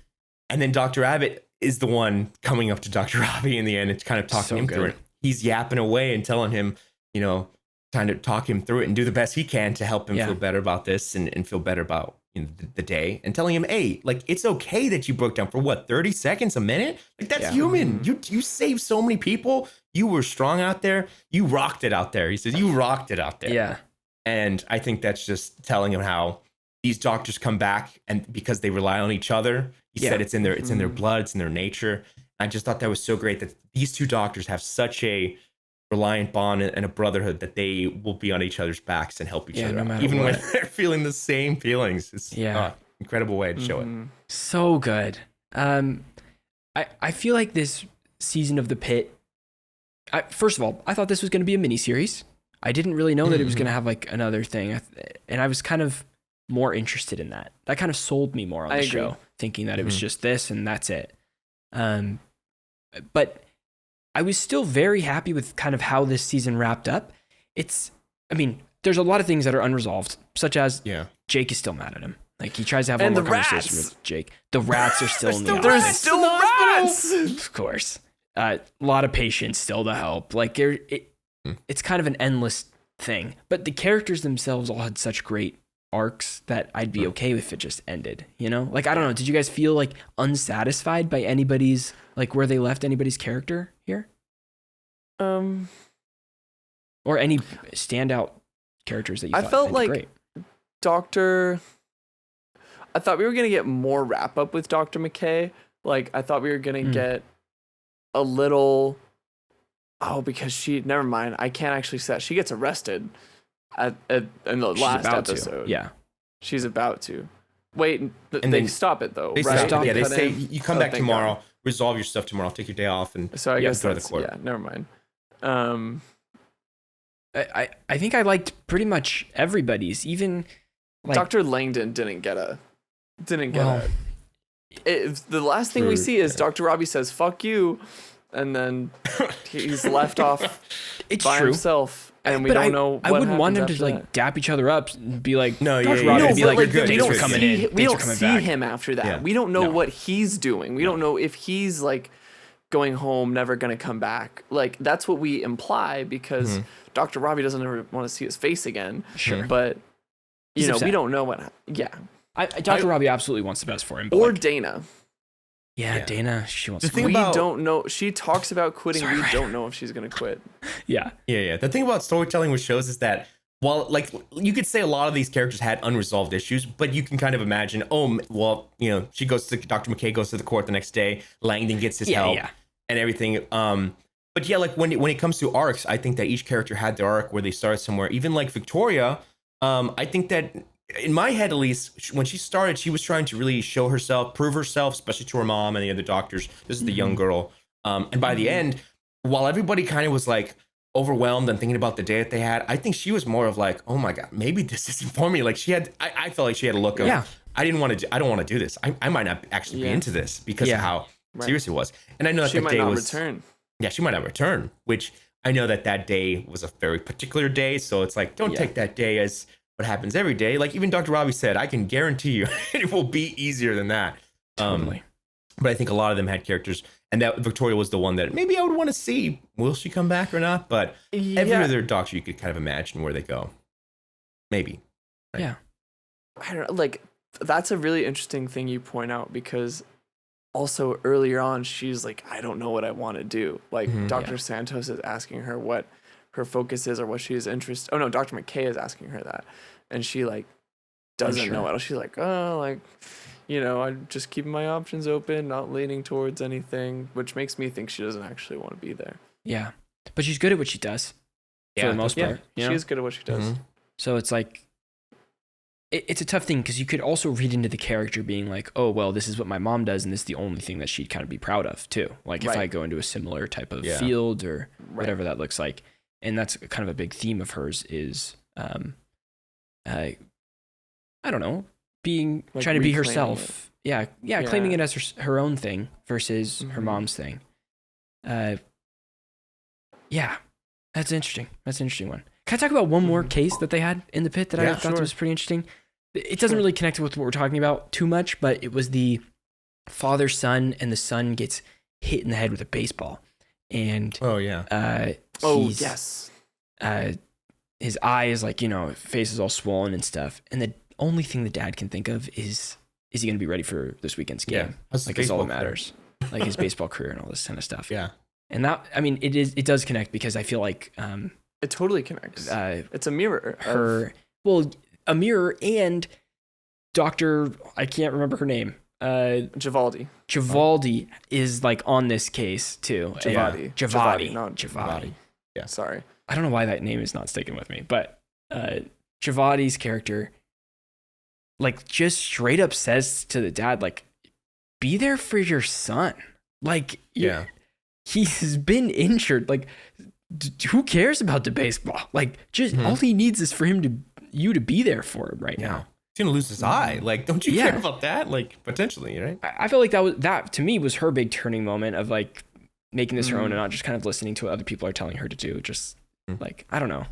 then Dr. Abbott is the one coming up to Dr. Robbie in the end and kind of talking him through it. He's yapping away and telling him, trying to talk him through it and do the best he can to help him feel better about this and feel better about the day, and telling him, hey, like, it's okay that you broke down for 30 seconds, a minute? Like, that's human. You saved so many people. You were strong out there. You rocked it out there. He says, you rocked it out there. Yeah. And I think that's just telling him how these doctors come back, and because they rely on each other. He said it's in their blood, it's in their nature. I just thought that was so great that these two doctors have such a reliant bond and a brotherhood that they will be on each other's backs and help each other out, even when they're feeling the same feelings. It's incredible way to show it. So good. I feel like this season of The Pitt, first of all, I thought this was going to be a miniseries. I didn't really know that it was going to have like another thing. And I was kind of more interested in that. That kind of sold me more on the show, thinking that it was just this and that's it. But I was still very happy with kind of how this season wrapped up. There's a lot of things that are unresolved, such as Jake is still mad at him. Like, he tries to have one more conversation with Jake. The rats are still in the office. There's still rats! Of course. A lot of patience still to help. Like, it's kind of an endless thing. But the characters themselves all had such great arcs that I'd be okay if it just ended, Like, I don't know. Did you guys feel like unsatisfied by anybody's, like, where they left anybody's character here? Or any standout characters that you thought? I felt like great? I thought we were going to get more wrap up with Dr. McKay. Like, I thought we were going to get a little, because never mind. I can't actually say that. She gets arrested in the last episode. Yeah. She's about to. Wait, they stop it though, right? Stop, they say, you come back tomorrow, resolve your stuff tomorrow, take your day off, and so I guess go to the court. Yeah, never mind. I think I liked pretty much everybody's, even like Dr. Langden didn't get a. The last thing we see is Dr. Robbie says "fuck you," and then he's left off by himself, and we don't know. I wouldn't want them to like dap each other up and be like, no, Dr. Robbie would be like, we don't coming in. We don't see him after that. Yeah. We don't know what he's doing. We don't know if he's like going home, never gonna come back. Like, that's what we imply, because Dr. Robbie doesn't ever want to see his face again. Sure, but we don't know what. Yeah. Dr. Robbie absolutely wants the best for him. But or Dana. Yeah, Dana, she wants to quit. We don't know. She talks about quitting. We don't know if she's going to quit. Yeah. The thing about storytelling with shows is that, while, like, you could say a lot of these characters had unresolved issues, but you can kind of imagine, she goes to, Dr. McKay goes to the court the next day, Langdon gets his help and everything. But yeah, like, when it comes to arcs, I think that each character had their arc where they started somewhere. Even like Victoria, I think that, in my head, at least, when she started, she was trying to really show herself, prove herself, especially to her mom and the other doctors. This is the young girl. And by the end, while everybody kind of was like overwhelmed and thinking about the day that they had, I think she was more of like, oh my God, maybe this isn't for me. Like, I felt like she had a look of, I don't want to do this. I might not actually be into this because of how serious it was. And I know that she that might day not was, return. Yeah, she might not return, which I know that day was a very particular day. So it's like, don't take that day as what happens every day. Like, even Dr. Robbie said, I can guarantee you it will be easier than that. Totally. But I think a lot of them had characters, and that Victoria was the one that maybe I would want to see. Will she come back or not? But every other doctor, you could kind of imagine where they go. Maybe. Right? Yeah. I don't know, like, that's a really interesting thing you point out, because also earlier on, she's like, I don't know what I want to do. Like, Dr. Santos is asking her what her focus is or what she is interested. Oh no, Dr. McKay is asking her that, and she like doesn't know it. She's like, I'm just keeping my options open, not leaning towards anything, which makes me think she doesn't actually want to be there. Yeah, but she's good at what she does. For the most part, she is good at what she does. So it's like, it's a tough thing, because you could also read into the character being like, oh well, this is what my mom does, and this is the only thing that she'd kind of be proud of too. Like, if I go into a similar type of field or whatever that looks like. And that's kind of a big theme of hers is, I don't know, being like trying to be herself. Yeah, claiming it as her own thing versus her mom's thing. Yeah, that's interesting. That's an interesting one. Can I talk about one more case that they had in the pit that I thought was pretty interesting? It doesn't really connect with what we're talking about too much, but it was the father-son, and the son gets hit in the head with a baseball. And yes. His eye is like, face is all swollen and stuff. And the only thing the dad can think of is he going to be ready for this weekend's game? Like, it's all that matters. Like his baseball career and all this kind of stuff. Yeah. And that, I mean, it does connect because I feel like it totally connects. It's a mirror. A mirror, and Dr. I can't remember her name. Givaldi is like on this case too. Givaldi. Yeah. Sorry. I don't know why that name is not sticking with me, but Givaldi's character like just straight up says to the dad, like, be there for your son. Like, he's been injured. Like, who cares about the baseball? Like, just all he needs is for you to be there for him right now. He's gonna lose his eye. Like, don't you care about that? Like, potentially, right? I feel like that to me was her big turning moment of like making this her own and not just kind of listening to what other people are telling her to do. Just like, I don't know,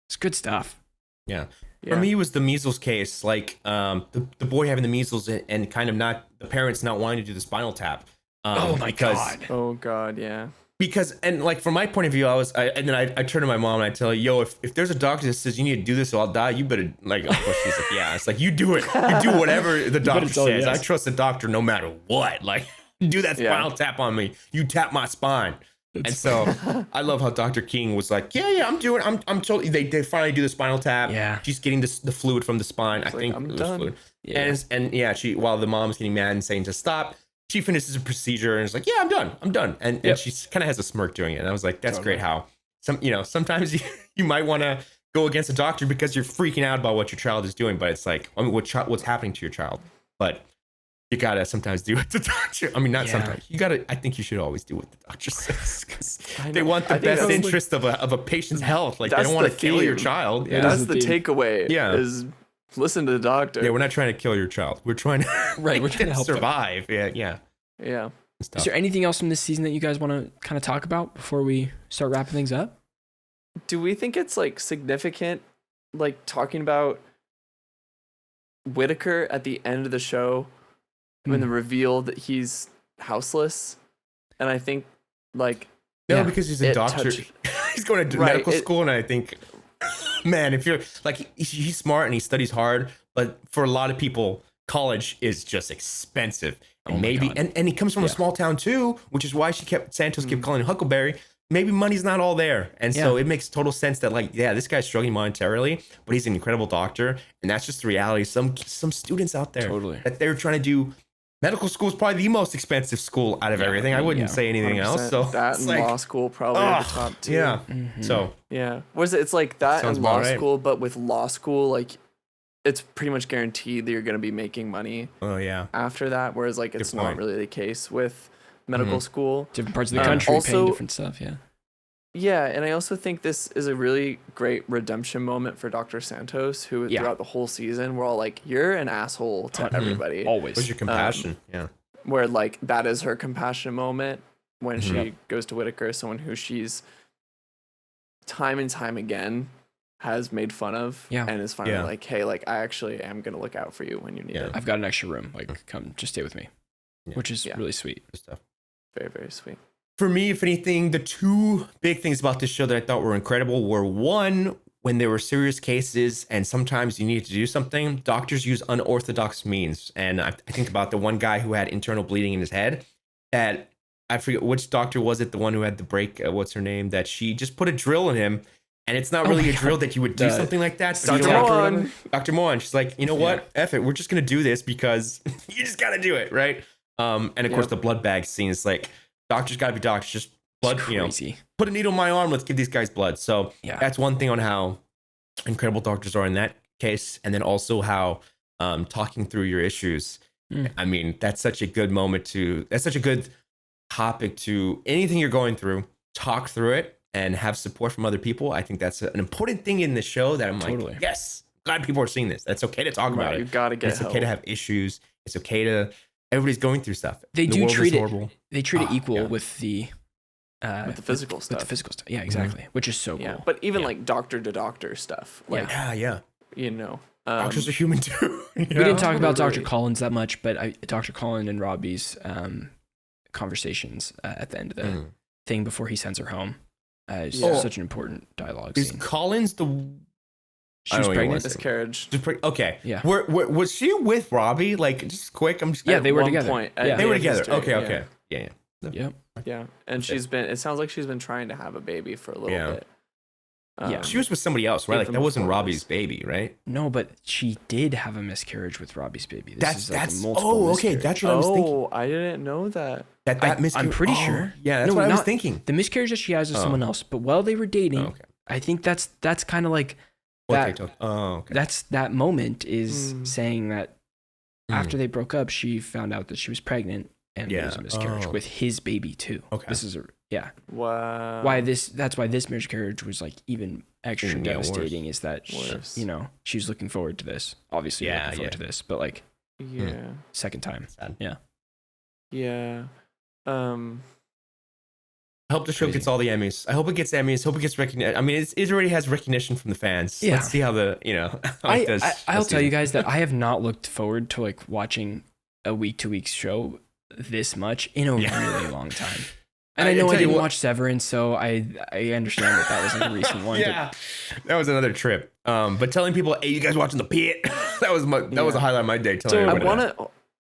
it's good stuff. Yeah. For me, it was the measles case. Like, the boy having the measles and kind of not the parents not wanting to do the spinal tap. God. Oh God, yeah. Because, and like from my point of view, and then I turn to my mom and I tell her, yo, if there's a doctor that says you need to do this or I'll die, you better, like, of course she's like, yeah. It's like, you do it. You do whatever the doctor says. I trust the doctor no matter what. Like, do that spinal tap on me. You tap my spine. And so I love how Dr. King was like, I'm totally, they finally do the spinal tap. Yeah. She's getting the fluid from the spine. I think it was fluid. Yeah. And while the mom's getting mad and saying to stop, she finishes a procedure and is like, I'm done. And she kind of has a smirk doing it. And I was like, that's great how sometimes you might want to go against a doctor because you're freaking out about what your child is doing. But it's like, I mean, what's happening to your child? But you gotta sometimes do what the doctor. I mean, not sometimes. You gotta. I think you should always do what the doctor says because they want the best interest of a patient's health. Like, they don't want to kill your child. Yeah, that's the takeaway. Yeah, is listen to the doctor. Yeah, we're not trying to kill your child. We're trying to we're trying to help survive. Them. Yeah. Is there anything else from this season that you guys want to kind of talk about before we start wrapping things up? Do we think it's like significant, like talking about Whitaker at the end of the show? When the reveal that he's houseless, and I think like because he's a doctor, he's going to medical school, and I think, man, if you're like he's smart and he studies hard, but for a lot of people, college is just expensive, and and he comes from a small town too, which is why Santos kept calling him Huckleberry. Maybe money's not all there, and so it makes total sense that like this guy's struggling monetarily, but he's an incredible doctor, and that's just the reality. Some students out there that they're trying to do. Medical school is probably the most expensive school out of everything. I wouldn't say anything else. So that and law school probably are the top two. Yeah. So what is it? It's like that and law school, but with law school, like it's pretty much guaranteed that you're going to be making money. Oh yeah. After that, whereas like it's not really the case with medical school. Different parts of the country paying different stuff. Yeah. Yeah, and I also think this is a really great redemption moment for Dr. Santos, who throughout the whole season, we're all like, you're an asshole to everybody. Always. Where's your compassion? Where like that is her compassion moment when she goes to Whitaker, someone who she's time and time again has made fun of and is finally like, hey, like I actually am going to look out for you when you need it. I've got an extra room. Like, come just stay with me, which is really sweet. Good stuff. Very, very sweet. For me, if anything, the two big things about this show that I thought were incredible were one, when there were serious cases and sometimes you needed to do something, doctors use unorthodox means. And I think about the one guy who had internal bleeding in his head that I forget which doctor was it, the one who had the break, what's her name, that she just put a drill in him. And it's not really a drill that you would do something like that. Dr. Mohan. She's like, you know what? F it. We're just going to do this because you just got to do it. Right. And of course, the blood bag scene is like, doctors got to be doctors. Just blood, put a needle in my arm. Let's give these guys blood. So that's one thing on how incredible doctors are in that case. And then also how talking through your issues. I mean, that's such a good moment that's such a good topic to anything you're going through, talk through it and have support from other people. I think that's an important thing in the show that I'm like, yes, glad people are seeing this. That's okay to talk about it. You got to get help. It's okay to have issues. It's okay to, everybody's going through stuff. They do treat it. They treat it equal with the with the physical stuff. With the physical stuff. Yeah, exactly. Which is so cool. But even like doctor to doctor stuff. Like, you know. Doctors are human too. We didn't talk about Dr. Collins that much, but Dr. Collins and Robbie's conversations at the end of the thing before he sends her home is such an important dialogue Is scene. Collins the... She was pregnant. Miscarriage. Okay. Yeah. Was she with Robbie? Like, just quick. I'm just. Yeah, they were one together. point, Yeah. They were together. history, Okay. Yeah. Yep. And she's been. It sounds like she's been trying to have a baby for a little bit. Yeah. She was with somebody else, right? Like that wasn't Robbie's baby, right? No, but she did have a miscarriage with Robbie's baby. This That's is like a multiple okay. miscarriage. That's what I was thinking. Oh, I didn't know that. That miscarriage. I'm pretty sure. Yeah, that's what I was thinking. The miscarriage that she has with someone else, but while they were dating, I think that's kind of like that. That's that moment is saying that after they broke up, she found out that she was pregnant and it was a miscarriage with his baby too. Okay. This is Wow. That's why this miscarriage was like even extra devastating is that she, she's looking forward to this. Obviously looking forward to this, but like second time. Sad. Yeah. I hope the show gets all the Emmys. I hope it gets Emmys. Hope it gets recognition. I mean, it already has recognition from the fans. Yeah. Let's see how I'll tell you guys that I have not looked forward to like watching a week-to-week show this much in a really long time. And I know I didn't watch Severance, so I understand that was like a recent one. Yeah, that was another trip. But telling people, "Hey, you guys watching the Pitt?" that was a highlight of my day.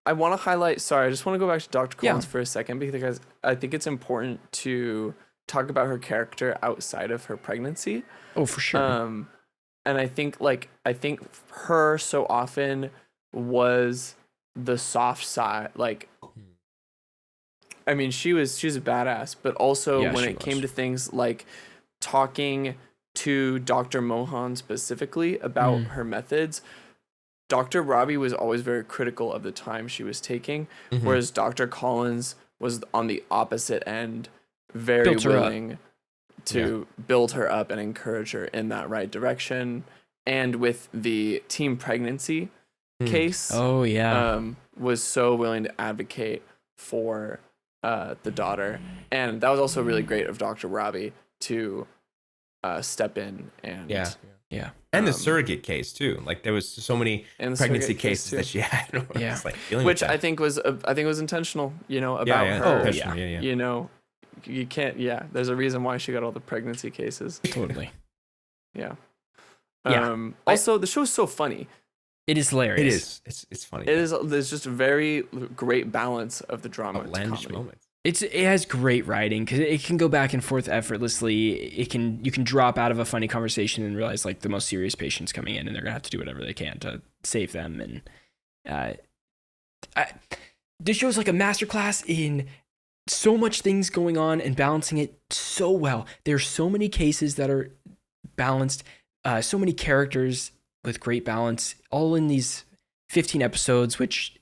I want to highlight. Sorry, I just want to go back to Dr. Collins for a second because I think it's important to talk about her character outside of her pregnancy. Oh, for sure. And I think her so often was the soft side. Like, I mean, she's a badass, but also when it came to things like talking to Dr. Mohan specifically about her methods, Dr. Robbie was always very critical of the time she was taking, whereas Dr. Collins was on the opposite end, very willing to build her up and encourage her in that right direction. And with the teen pregnancy case, was so willing to advocate for the daughter. And that was also really great of Dr. Robbie to step in and and the surrogate case too. Like there was so many pregnancy cases that she had. Which I think was intentional. About her. You know, you can't. Yeah, there's a reason why she got all the pregnancy cases. Totally. Also, the show is so funny. It is hilarious. It is. It's funny. It is. There's just a very great balance of the drama. Outlandish moments. It has great writing because it can go back and forth effortlessly. You can drop out of a funny conversation and realize like the most serious patient's coming in and they're gonna have to do whatever they can to save them. And this show's like a masterclass in so much things going on and balancing it so well. There's so many cases that are balanced, so many characters with great balance, all in these 15 episodes, which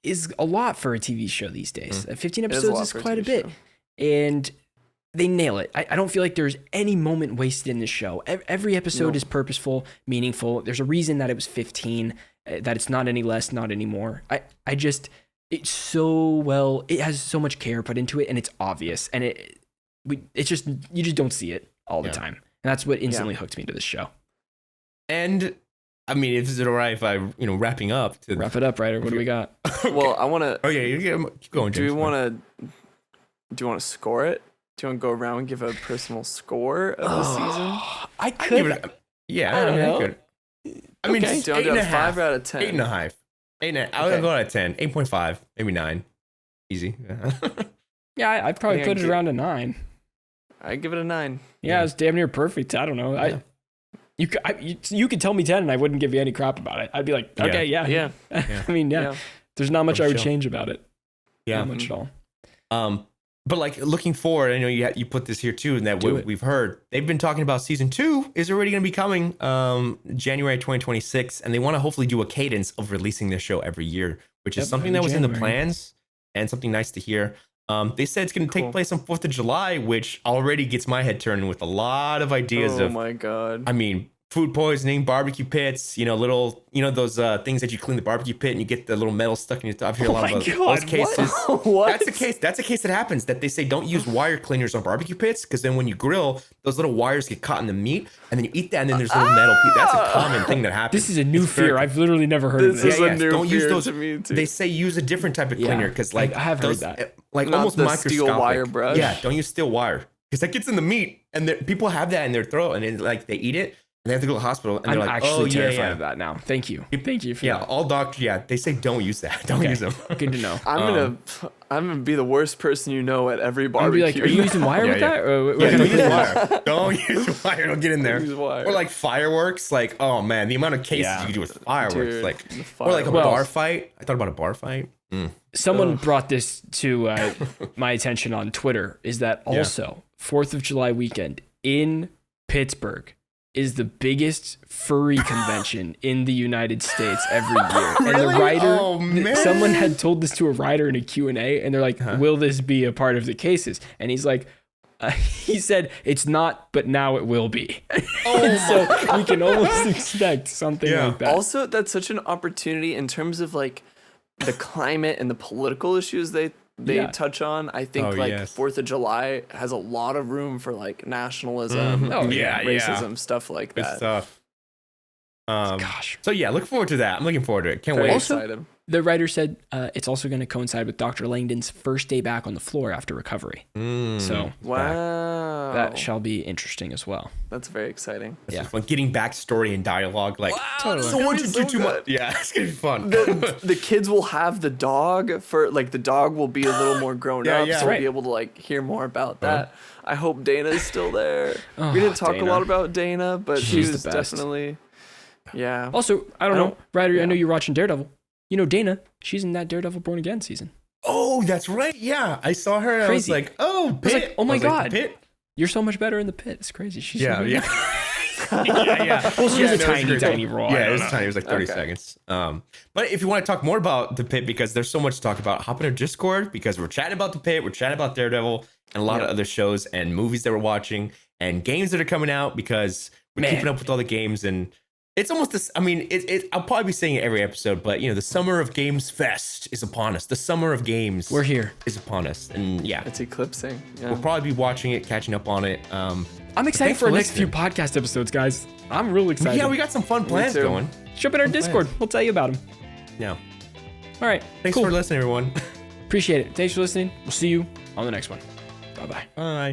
is a lot for a TV show these days. 15 episodes is quite a bit. And they nail it. I don't feel like there's any moment wasted in this show. Every episode is purposeful, meaningful. There's a reason that it was 15, that it's not any less, not any more. It's so well, it has so much care put into it and it's obvious. And you just don't see it all the time. And that's what instantly hooked me to this show. And I mean, is it all right if I, wrapping up? Wrap it up, Ryder. What do we got? Well, I want to. Oh yeah, keep going. Do you want to score it? Do you want to go around and give a personal score of the season? I could. I could. I mean, okay. Do you want to do a 5 out of 10? 8.5. 8.5. I'll go out of 10. 8.5, maybe 9. Easy. Yeah, I'd probably put it around a 9. I'd give it a 9. Yeah, it's damn near perfect. I don't know. Yeah. You could tell me 10 and I wouldn't give you any crap about it. I'd be like, okay, yeah. I mean, there's not much I would change about it. Yeah. Not much at all. But like looking forward, I know you put this here too, and that we've heard they've been talking about season 2 is already going to be coming January 2026, and they want to hopefully do a cadence of releasing this show every year, which is something that was in the plans and something nice to hear. They said it's going to take place on 4th of July, which already gets my head turning with a lot of ideas. Oh my God. I mean, food poisoning, barbecue pits, little, those things that you clean the barbecue pit and you get the little metal stuck in your top. I've heard a lot of those cases. What? That's a case that happens, that they say don't use wire cleaners on barbecue pits, because then when you grill, those little wires get caught in the meat and then you eat that and then there's little metal pieces. That's a common thing that happens. This is a new fear. I've literally never heard of this. Don't use those. They say use a different type of cleaner, because I have heard that. Like not almost the microscopic. steel wire brush. Yeah, don't use steel wire, because that gets in the meat and people have that in their throat and then, like, they eat it. And they have to go to the hosptal, and they're like, actually terrified of that now. Thank you for that. All doctors, they say don't use that. Don't use them. Good to know. I'm gonna be the worst person at every barbecue. Like, are you using wire with that? Or don't use wire. Don't use wire. Don't get in there. Use wire. Or like fireworks. Like, oh man, the amount of cases you can do with fireworks. Dude, Or like a bar fight. I thought about a bar fight. Someone brought this to my attention on Twitter. Is that also 4th of July weekend in Pittsburgh is the biggest furry convention in the United States every year. And the writer, someone had told this to a writer in a Q&A, and they're like, will this be a part of the cases? And he's like, he said, it's not, but now it will be. So we can almost expect something like that. Also, that's such an opportunity in terms of like the climate and the political issues they touch on. I think 4th of July has a lot of room for like nationalism, racism, stuff like that. Good stuff. Gosh. So look forward to that. I'm looking forward to it. Can't wait. Also, excited. The writer said it's also going to coincide with Dr. Langdon's first day back on the floor after recovery. So that shall be interesting as well. That's very exciting. That's fun. Getting backstory and dialogue, like someone should do too much. Yeah, it's gonna be fun. The kids will have the dog for like the dog will be a little more grown up, so we'll be able to like hear more about that. I hope Dana's still there. We didn't talk a lot about Dana, but she was definitely. Yeah. Also, I don't know, Ryder, I know you're watching Daredevil. You know Dana, she's in that Daredevil Born Again season. Oh, that's right. Yeah, I saw her. And I was like, oh, Pitt. I was like, oh my God, Pitt. You're so much better in the Pit. It's crazy. She's yeah. Well, she has a tiny role. Yeah, it was tiny. It was like 30 seconds. But if you want to talk more about the Pit, because there's so much to talk about, hop in our Discord, because we're chatting about the Pit, we're chatting about Daredevil, and a lot of other shows and movies that we're watching, and games that are coming out, because we're keeping up with all the games. And it's almost this. I mean, I'll probably be saying it every episode, but the Summer of Games Fest is upon us. The Summer of Games, we're here, is upon us, and it's eclipsing. Yeah. We'll probably be watching it, catching up on it. I'm excited for our next few podcast episodes, guys. I'm real excited. Yeah, we got some fun plans going. Jump in our Discord. We'll tell you about them. Yeah. All right. Thanks for listening, everyone. Appreciate it. Thanks for listening. We'll see you on the next one. Bye-bye. Bye.